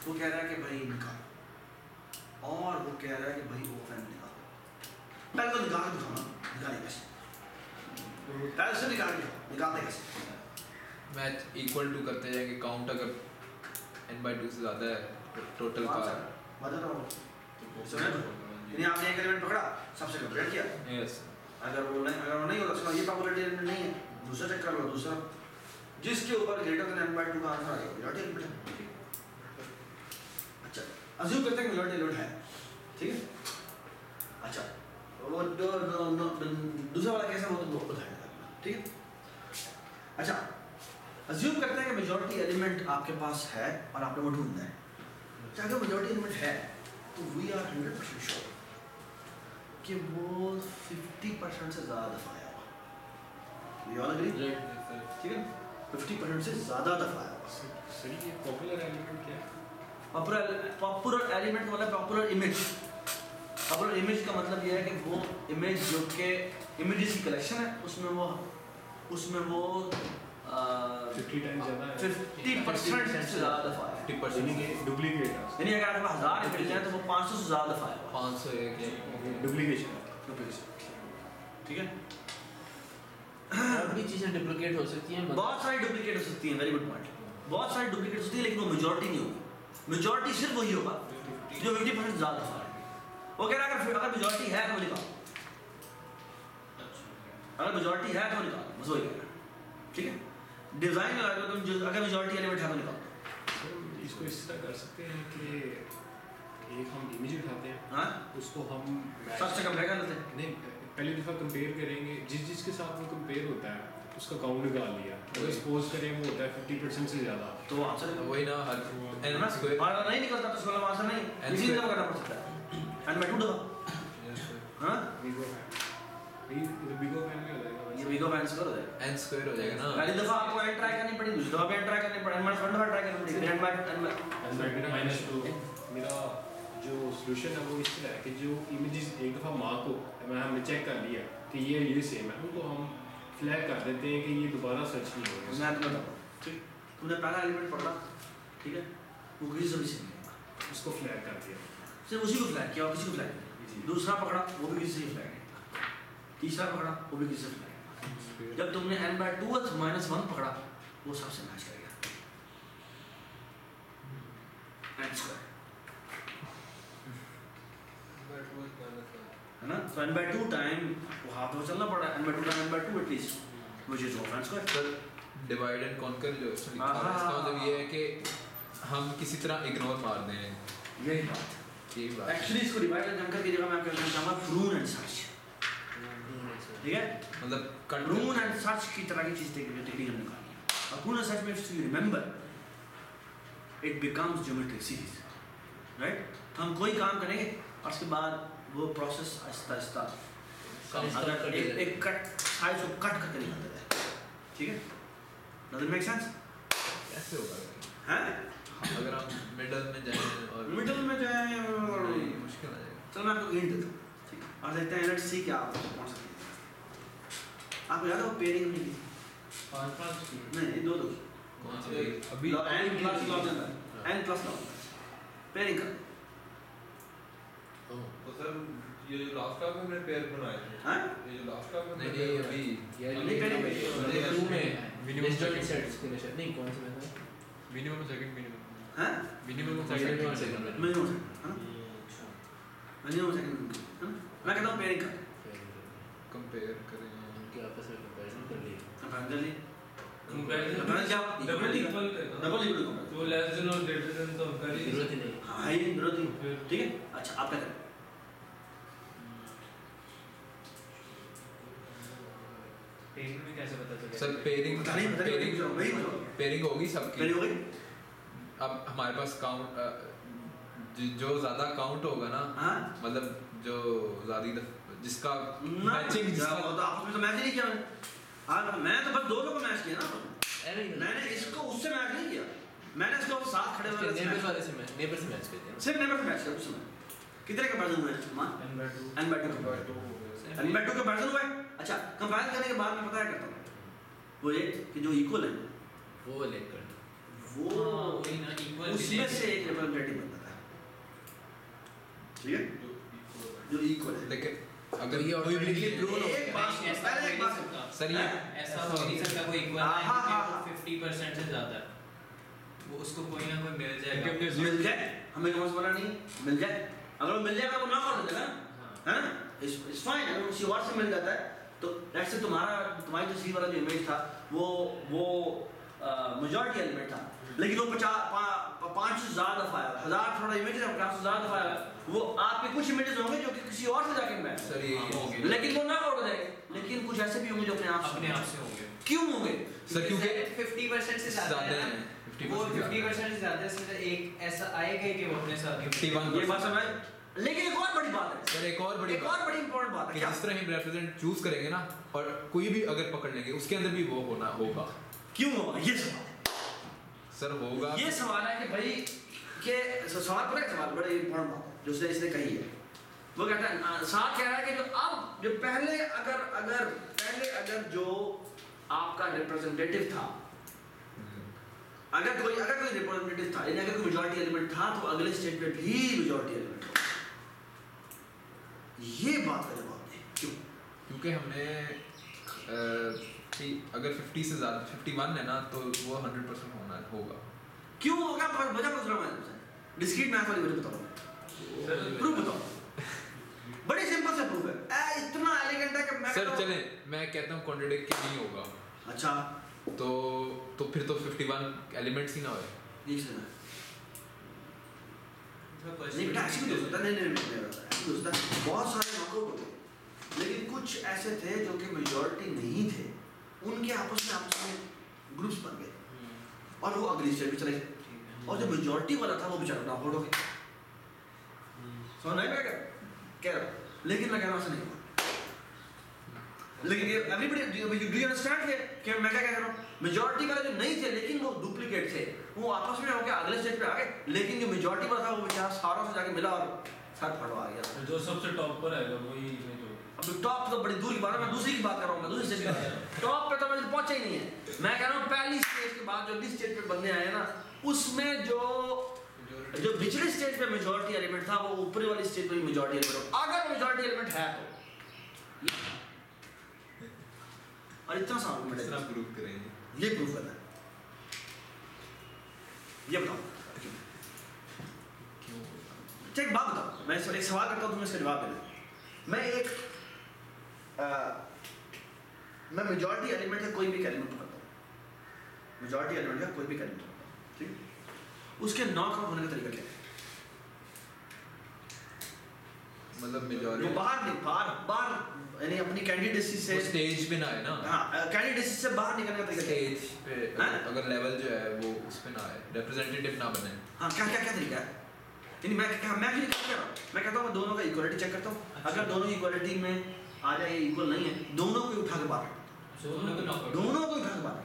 वो कह रहा है कि भाई निकाल और वो कह रहा है कि भाई वो फ्रेंड निकाल पहले तो निकाल के दिखाना निकाले कैसे पहले से निकालते कैसे मैच इक्वल टू करते जाएंगे काउंट अगर n/2 से ज़्यादा है टोटल का बता रहा हूँ समझ यानी आपने एक एलिमेंट पकड़ा सबसे कंपेयर किया यस अगर वो नहीं होता तो ये प्रोबेबिलिटी एलिमेंट नहीं है दूसरा चेक कर लो दूसरा जिसके ऊपर ग्रेटर देन n/2 का आंसर आ जाएगा मेजॉरिटी एलिमेंट है अच्छा अज्यूम करते हैं कि मेजॉरिटी एलिमेंट है ठीक है अच्छा वो दूसरा वाला कैसा वो तो बताएगा ठीक है अच्छा अज्यूम करते हैं कि मेजॉरिटी एलिमेंट आपके पास है और आपने वो ढूंढना है चाहे अगर मेजॉरिटी एलिमेंट है तो वी आर 100% श्योर कि वो 50% से ज़्यादा दफा आया होगा वी ऑल एग्री ठीक है 50% से ज़्यादा दफा आया होगा सर ये पॉपुलर एलिमेंट क्या है पॉपुलर एलिमेंट मतलब पॉपुलर इमेज पॉपुलर इमेज का मतलब ये है कि वो इमेज जो कि इमेजेस की कलेक्शन है उसमें वो 50 टाइम्स ज़्यादा है 50% से ज़्यादा दफा आया 50% यानी कि डुप्लीकेट है यानी अगर आपके पास 1000 इमेज हैं तो वो 500 से ज़्यादा दफा आएगा 500 एक डुप्लीकेशन ठीक है और भी चीजें डुप्लीकेट हो सकती हैं बहुत सारी डुप्लीकेट हो सकती हैं वेरी गुड पॉइंट बहुत सारी डुप्लीकेट हो सकती है लेकिन वो मेजॉरिटी नहीं होगी मेजॉरिटी सिर्फ वही होगा जो 50% ज़्यादा दफा आएगा वो कह रहा है अगर मेजॉरिटी है तो निकाल अगर मेजॉरिटी है तो निकाल बस वही कह रहा है ठीक है डिज़ाइन अगर मेजॉरिटी एलिमेंट है तो निकाल इसको इस तरह कर सकते हैं कि एक हम इमेज उठाते हैं हाँ उसको हम सबसे कम कर लेते हैं नहीं पहली दफ़ा कंपेयर करेंगे जिसके साथ वो कंपेयर होता है उसका काउंट निकाल लिया अगर सपोज करें वो होता है 50% से ज़्यादा तो आंसर वही ना हर है ना और नहीं निकलता तो उसका आंसर नहीं इसी तरह करना पड़ सकता है एंड मैं टू दफा हाँ बिगो फैन में हो जाएगा ये बिगो फैन स्क्वायर हो जाएगा n स्क्वायर हो जाएगा ना पहली दफा आपको एंड ट्राई करनी पड़ी दूसरी दफा भी एंड ट्राई करनी पड़ी एंड माइनस 1 दफा ट्राई करनी पड़ी एंड -2 मेरा जो सोल्यूशन है वो इस तरह है कि जो इमेजेस एक दफ़ा मार्क हो, हमने चेक कर लिया कि ये सेम है, उनको हम फ्लैग कर देते हैं कि ये दोबारा सर्च नहीं होगा। मैं तुम्हें बताऊँ, ठीक, तुमने पहला एलिमेंट पढ़ा, ठीक है, वो किसी से भी सेम नहीं होगा, उसको फ्लैग कर दिया, सिर्फ उसी को फ्लैग किया और किसी को फ्लैग नहीं। दूसरा पकड़ा वो भी किसी से फ्लैग नहीं, तीसरा पकड़ा वो भी किसी से फ्लैग नहीं। जब तुमने n/2 -1 पकड़ा वो सबसे मैच करेगा n² है ना। तो n/2 टाइम वो हाथ में चलना पड़ा, n/2 time n/2 at least which is of n²। Sir divide and conquer जो लिखा है इसका मतलब ये है कि हम किसी तरह इग्नोर मार दें, यही बात एक्चुअली। इसको डिवाइड एंड कॉन्कर की जगह मैं कहना चाहूँगा प्रून एंड सर्च, ठीक है, मतलब प्रून एंड सर्च की तरह की चीज़ टेक्निक हमने निकाली है। और प्रून एंड सर्च में if you remember it becomes geometric series, right. तो हम कोई काम करेंगे और उसके बाद वो प्रोसेस आहिस्ता आहिस्ता अगर एक कट साइज को कट करके निकालते जाए, ठीक है। Doesn't make sense? कैसे होगा हैं? अगर हम मिडल में जाएं और मुश्किल आ जाएगा। चलो मैं आपको हिंट देता हूँ, ठीक है, और देखते हैं, लेट्स सी क्या आप कौन सा चीज़। आपको याद है वो पेयरिंग हमने की थी? 5 की नहीं, 2 कौन सी अभी n प्लस लॉग पेयरिंग कर। तो सर ये जो लास्ट क्लास में हमने पेयर बनाए थे, हाँ? ये जो लास्ट क्लास में नहीं अभी नहीं पेयरिंग 2 में मिनिमम सेट नहीं कौन सा में था मिनिमम सेकंड मिनिमम हैं? मिनिमम सेकंड सेकंड मिनिमम है ना, मिनिमम सेकंड है ना। मैं कहता हूँ पेयरिंग कर, कंपेयर करें उनके आपस में कंपैरिजन कर लिए कंपैरिजन कंपैरिजन क्या डबल इक्वल डबल इक्वल तो लेस देन और ग्रेटर देन तो कर ही जरूरत ही नहीं। हाँ ये जरूरत नहीं, ठीक है। अच्छा आप क्या करें? पेयरिंग में कैसे पता चलेगा? सर पेयरिंग पेयरिंग होगी सबकी। पेयरिंग हो गई। अब हमारे पास काउंट जो ज़्यादा काउंट होगा ना, हाँ मतलब जो ज़्यादा जिसका ना, मैचिंग क्या वो तो आपस में तो मैच ही नहीं किया मैंने। हाँ मैं तो बस 2 लोगों को मैच किया ना, मैंने इसको उससे मैच नहीं किया, मैंने इसको साथ खड़े वाले नेबर वाले से मैच नेबर से मैच करते हैं सिर्फ नेबर से मैच किया उस समय। कितने कंपैरिजन हुए मान n/2 कंपैरिजन हुए। अच्छा कंपेयर करने के बाद मैं पता है करता हूँ वो ये कि जो इक्वल है वो लेट कर वो वही ना इक्वल उसमें से एक रिप्रेजेंटेटिव बनता है, ठीक है, जो इक्वल है। लेकिन अगर ये कोई भी automatically blue एक बात पहले एक बात सर ये ऐसा हो नहीं सकता कोई इक्वल हाँ, हाँ, है हाँ। 50% से ज्यादा वो उसको कोई ना कोई मिल जाएगा। मिल जाए हमें कौन सा बोला नहीं मिल जाए, अगर वो मिल जाएगा तो ना कर देगा है ना, इट्स फाइन। अगर किसी और से मिल जाता है तो लेट्स से तुम्हारी जो सी वाला जो इमेज था वो मेजॉरिटी एलिमेंट था, लेकिन वो 500 से ज़्यादा दफ़ा आया, 1000 थोड़ा इमेज है 500 से ज़्यादा दफ़ा आया, वो आपके कुछ इमेजेस होंगे जो कि किसी और से जाके मैच, सर ये होंगे, लेकिन वो ना उड़ जाएंगे, लेकिन कुछ ऐसे भी होंगे जो अपने आप से होंगे। क्यों होंगे? सर क्योंकि 50% से ज्यादा है ना, वो 50% से ज्यादा से एक ऐसा आएगा कि वो अपने साथ 51 ये बात समझ। लेकिन एक और बड़ी बात है सर, एक और बड़ी इंपॉर्टेंट बात है कि क्या? जिस तरह हम रिप्रेजेंट चूज करेंगे ना और कोई भी अगर पकड़ लेंगे उसके अंदर भी वो होना होगा। क्यों होगा ये सवाल? सर होगा ये सवाल है कि भाई के सवाल पर एक सवाल बड़ा इंपॉर्टेंट बात है जो इसने कही है। वो कहता है साथ कह रहा है कि जो पहले अगर जो आपका रिप्रेजेंटेटिव था, अगर कोई रिप्रेजेंटेटिव था यानी अगर कोई मेजॉरिटी एलिमेंट था तो अगले स्टेटमेंट ही मेजॉरिटी एलिमेंट होगा। ये बात का जवाब है क्यों? क्योंकि हमने अगर 50 से ज़्यादा 51 है ना तो वो 100% होना होगा। क्यों होगा? वजह पूछ रहा हूँ मैं, डिस्क्रीट मैथ वाली वजह बताओ, प्रूफ बताओ। बड़ी सिंपल से प्रूफ है, इतना एलिगेंट है कि मैं सर चलें मैं कहता हूँ कॉन्ट्रडिक्ट नहीं होगा। अच्छा तो फिर तो 51 एलिमेंट्स ही ना होए। नहीं सुना नहीं बेटा, ऐसे भी हो सकता नहीं ऐसे हो सकता, बहुत सारे नॉकआउट हो गए लेकिन कुछ ऐसे थे जो कि मेजॉरिटी नहीं थे, उनके आपस में ग्रुप्स बन गए और वो अगली स्टेज पे चले गए, और जो मेजॉरिटी वाला था वो बेचारा नॉकआउट हो गया। समझ नहीं क्या कह रहा हूँ, लेकिन मैं कह रहा हूँ ऐसा नहीं हुआ। लेकिन ये एवरीबॉडी डू यू अंडरस्टैंड कि मैं क्या कह रहा हूँ? मेजॉरिटी वाले जो नहीं थे लेकिन वो डुप्लीकेट थे, वो वो आपस में होके अगले स्टेज पे आ गए, लेकिन जो मेजॉरिटी पर था वो बेचारा सारों से जाके मिला और सर फटवा गया। जो सबसे टॉप पर आएगा वही इसमें जो अब टॉप तो बड़ी दूर की बात है, मैं दूसरी की बात कर रहा हूँ, मैं दूसरी स्टेज पे टॉप पे तो मैं पहुंचा ही नहीं है। मैं कह रहा हूँ पहली स्टेज के बाद जो अगली स्टेज पे बंदे आए ना, उसमें जो पिछले स्टेज पे मेजॉरिटी एलिमेंट था वो ऊपरी वाली स्टेज पे मेजॉरिटी एलिमेंट, अगर मेजॉरिटी एलिमेंट है तो और इतना सा आर्गुमेंट प्रूव करेंगे, ये प्रूफ करना है। ये बताओ एक बात बताओ, मैं एक सवाल करता हूँ, तुम्हें इसका जवाब देना। मैं एक मैं मेजॉरिटी एलिमेंट का कोई भी एलिमेंट पकड़ता हूँ, मेजॉरिटी एलिमेंट का कोई भी एलिमेंट पकड़ता हूँ, ठीक, उसके नॉकआउट होने का तरीका क्या है? मतलब मेजॉरिटी वो बाहर यानी अपनी कैंडिडेसी से स्टेज पे ना है ना, हाँ कैंडिडेसी से बाहर निकलने का तरीका क्या है? स्टेज पे अगर लेवल जो है वो उस पे ना है, रिप्रेजेंटेटिव ना बने। हाँ क्या क्या क्या तरीका है? यानी मैं क्या कह रहा हूँ, मैं कहता हूँ दोनों का इक्वालिटी चेक करता हूँ, अगर दोनों की इक्वालिटी में आ जाए इक्वल नहीं है, दोनों को उठा के बाहर, दोनों को उठा के बाहर,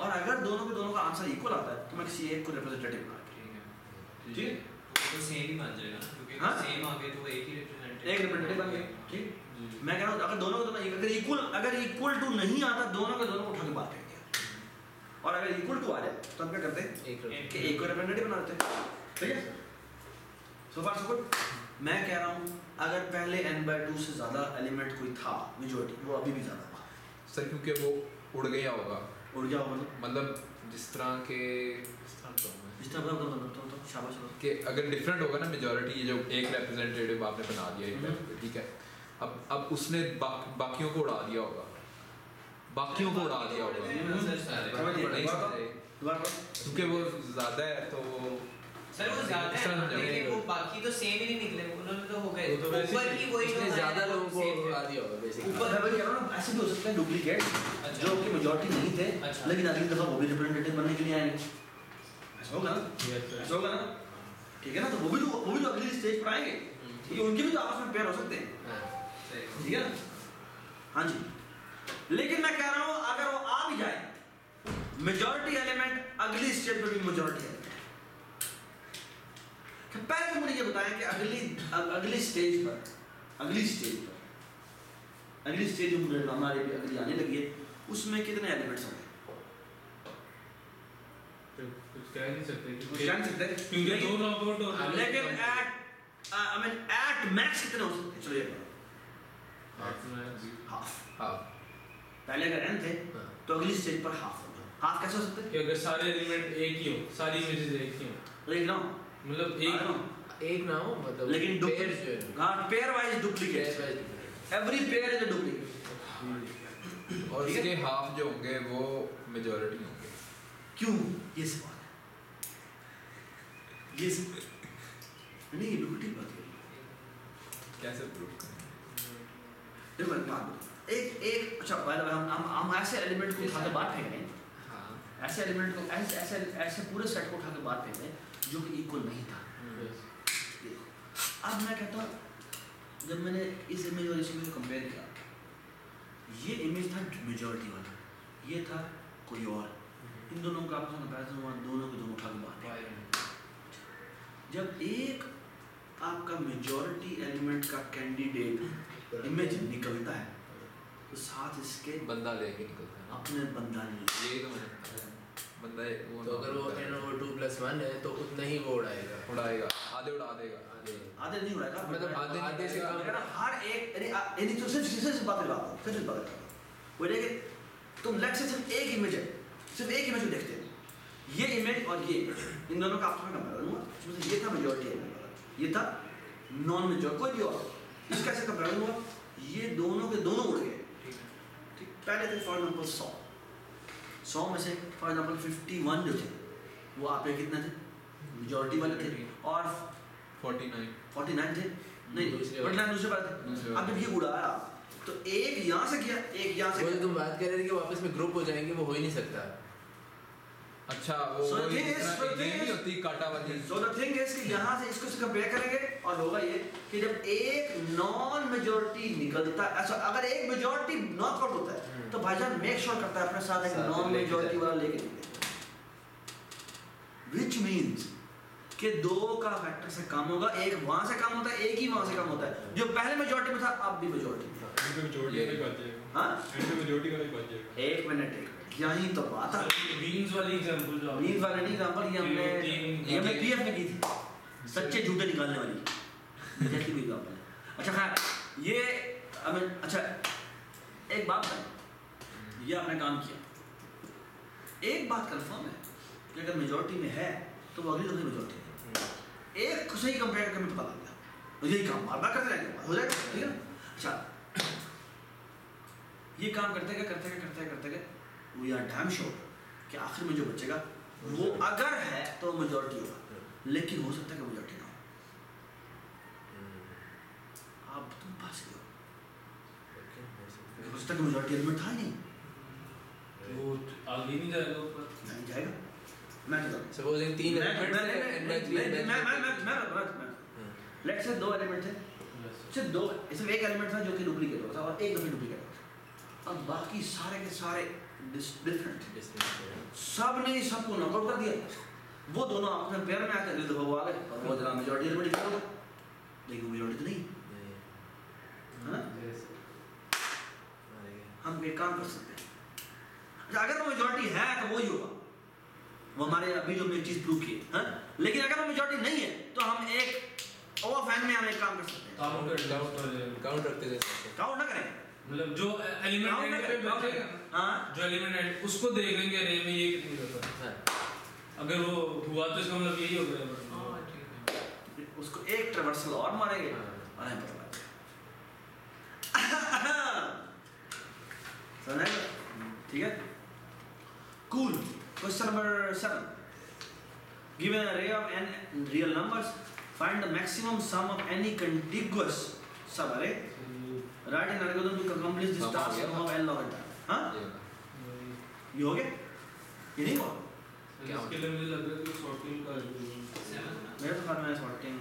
और अगर दोनों का आंसर इक्वल आता है तो मैं किसी एक को रिप्रेजेंटेटिव बना, ठीक है, तो सेम ही मान जाएगा क्योंकि हाँ? सेम आ गए तो एक ही रिप्रेजेंटेटिव बन गया, ठीक। मैं कह रहा हूँ अगर दोनों अगर इक्वल टू नहीं आता, दोनों को उठा के बाहर फेंक दिया, और अगर इक्वल टू आ जाए तो हम क्या करते हैं, एक को रिप्रेजेंटेटिव बना देते हैं, ठीक है। सो फार सो गुड। मैं कह रहा हूँ अगर पहले n/2 से ज़्यादा एलिमेंट कोई था मेजॉरिटी, वो अभी भी ज़्यादा था सर, क्योंकि वो उड़ गया होगा, उड़ गया होगा, मतलब जिस तरह के इस तरह तो शाबाश कि अगर डिफरेंट होगा ना मेजॉरिटी, ये जो एक रिप्रेजेंटेटिव आपने बना दिया, ठीक है, अब उसने बाकियों को उड़ा दिया होगा, बाकियों को उड़ा दिया होगा, क्योंकि वो ज़्यादा है तो सर वो ज्यादा है ना, लेकिन वो बाकी तो सेम ही नहीं निकले, उन्होंने तो हो गए ऊपर की वही इसने ज्यादा लोगों को उड़ा दिया होगा बेसिकली। ऊपर मैं कह रहा हूँ ना, ऐसे भी हो सकता है डुप्लीकेट जो कि मेजॉरिटी नहीं थे, लेकिन अगली दफा वो भी रिप्रेजेंटेटिव बनने के लिए आएंगे, ऐसा होगा ना, ऐसा होगा ना, ठीक है ना, तो वो भी तो अगली स्टेज पर आएंगे, क्योंकि उनके भी तो आपस में पेयर हो सकते हैं, ठीक है ना, हाँ जी। लेकिन मैं कह रहा हूँ अगर वो आ भी जाए मेजॉरिटी एलिमेंट अगली स्टेज पर भी मेजॉरिटी एलिमेंट, पहले तो मुझे ये बताएं कि अगली स्टेज जो हमारे भी अगली आने लगी है, उसमें कितने एलिमेंट्स होंगे? कुछ कह नहीं सकते, कुछ कह नहीं सकते क्योंकि दो नॉकआउट हो रहे हैं, लेकिन एट मैक्स कितने हो सकते हैं? चलो ये हाफ। पहले अगर n थे तो अगली स्टेज पर हाफ होगा। हाफ कैसे हो सकते हैं? कि अगर सारे एलिमेंट एक ही हो, सारी इमेजेस एक ही हो, एक ना मतलब एक ना हो, मतलब लेकिन पेयर जो है, हाँ pair wise duplicate, every pair is a duplicate, और इसके हाफ जो होंगे वो मेजॉरिटी होंगे। क्यों? ये सवाल है, ये नहीं बिल्कुल ठीक बात है। कैसे प्रूव करें? देखो एक बात बताओ, एक अच्छा हम ऐसे एलिमेंट को उठा के बाहर फेंक रहे हैं, ऐसे एलिमेंट को ऐसे पूरे सेट को उठा के बाहर फेंक रहे हैं जो कि इक्वल नहीं था। अब मैं कहता हूँ जब मैंने इस इमेज और इस इमेज को कंपेयर किया, ये इमेज था मेजॉरिटी वाला, ये था कोई और, इन दोनों का आपस में कंपैरिजन हुआ, दोनों को दोनों उठा के बाहर। जब एक आपका मेजॉरिटी एलिमेंट का कैंडिडेट इमेज निकलता है तो साथ इसके बंदा लेके निकलता है, अपने बंदा नहीं, ये तो मैंने बंदा वो, तो अगर वो n/2+1 है तो उतना ही वो उड़ाएगा, आधे उड़ा देगा, आधे नहीं उड़ाएगा, मतलब आधे से कम। हर एक यानी तो सिर्फ बात करता हूँ वो देखिए, तुम लेट्स से सिर्फ एक इमेज है, सिर्फ एक इमेज को देखते हैं, ये इमेज और ये इमेज, इन दोनों का आपस में कंपैरिजन हुआ, इसमें से ये था मेजॉरिटी एलिमेंट, ये था नॉन मेजॉरिटी, कोई भी और, इसका ऐसे कंपैरिजन हुआ, ये दोनों के दोनों उड़ गए, ठीक। पहले थे फॉर एग्जांपल 100 में से फॉर एग्जांपल 51 जो थे वो आप पे कितने थे? मेजॉरिटी वाले थे, और 49 थे, नहीं दूसरे वाले थे। अब जब ये उड़ाया तो एक यहाँ से गया, एक यहाँ से गया, तुम बात कर रहे थे कि वापस में ग्रुप हो जाएंगे, वो हो ही नहीं सकता। अच्छा वो नहीं होती काटा वाली। So the thing is कि यहाँ से इसको कंपेयर करेंगे और होगा ये कि जब एक नॉन मेजॉरिटी निकलता है, ऐसा अगर एक मेजॉरिटी नॉकआउट होता है तो भाईजान मेक श्योर करता है अपने साथ एक नॉन मेजॉरिटी वाला लेके निकले, which means कि 2 का फैक्टर से कम होगा, एक वहां से कम होता है, एक ही वहां से कम होता है। जो पहले मेजॉरिटी में था अब भी मेजॉरिटी में। हाँ 1 मिनट यही तो बात है। बीन्स वाली एग्जांपल जो बीन्स वाली एग्जांपल ये हमने पीएफ में की थी, सच्चे झूठे निकालने वाली जैसी भी एग्जांपल है। अच्छा खैर ये अच्छा एक बात है, ये आपने काम किया, एक बात कंफर्म है कि अगर मेजॉरिटी में है तो वो अगली दफे मेजॉरिटी है। एक सही कंपेयर करके मुझे पता लग गया, मुझे यही काम बार बार करते रहेंगे, हो जाएगा ठीक है ना। अच्छा ये काम करते गए वी आर डैम श्योर कि आखिर में जो बचेगा वो अगर है तो मेजॉरिटी होगा, लेकिन हो सकता है कि मेजॉरिटी ना हो। अब तुम फंस गए हो सकता है कि मेजॉरिटी एलिमेंट था ही नहीं, वो आगे नहीं जाएगा ऊपर, नहीं जाएगा। मैं सपोजिंग 3 एलिमेंट्स हैं लेट्स से 2 एलिमेंट थे, सिर्फ 2 सिर्फ एक एलिमेंट था जो कि डुप्लीकेट होता था और एक दफे डुप्लीकेट होता था। अब बाकी सारे के सारे डिफरेंट सब ने सबको नॉकआउट कर दिया। वो दोनों आपस में पेयर में आते हैं, वो आ गए और वो जरा मेजॉरिटी एलिमेंट निकल गया, लेकिन मेजॉरिटी तो नहीं है ना। हम एक काम कर सकते हैं, अगर वो मेजॉरिटी है तो वो ही होगा, वो हमारे अभी जो मेरी चीज प्रूव की है। लेकिन अगर वो मेजॉरिटी नहीं है तो हम एक ओवर फैन में हम एक काम कर सकते हैं, काउंट रखते थे, काउंट ना करें, मतलब जो एलिमेंट पे बचेगा, हाँ जो एलिमेंट उसको देख लेंगे अरे में ये कितनी जरूरत है। अगर वो हुआ तो इसका मतलब यही हो गया। उसको एक ट्रावर्सल और मारेंगे और हमें पता लग जाएगा, ठीक है। Cool. Question number 7, given an array of n real numbers, find the maximum sum of any contiguous subarray. Write an algorithm to accomplish this task of n log n time. हाँ ये हो गया, ये नहीं हुआ इसके लिए मुझे लग रहा है कि सॉर्टिंग का मेरे तो ख्याल में सॉर्टिंग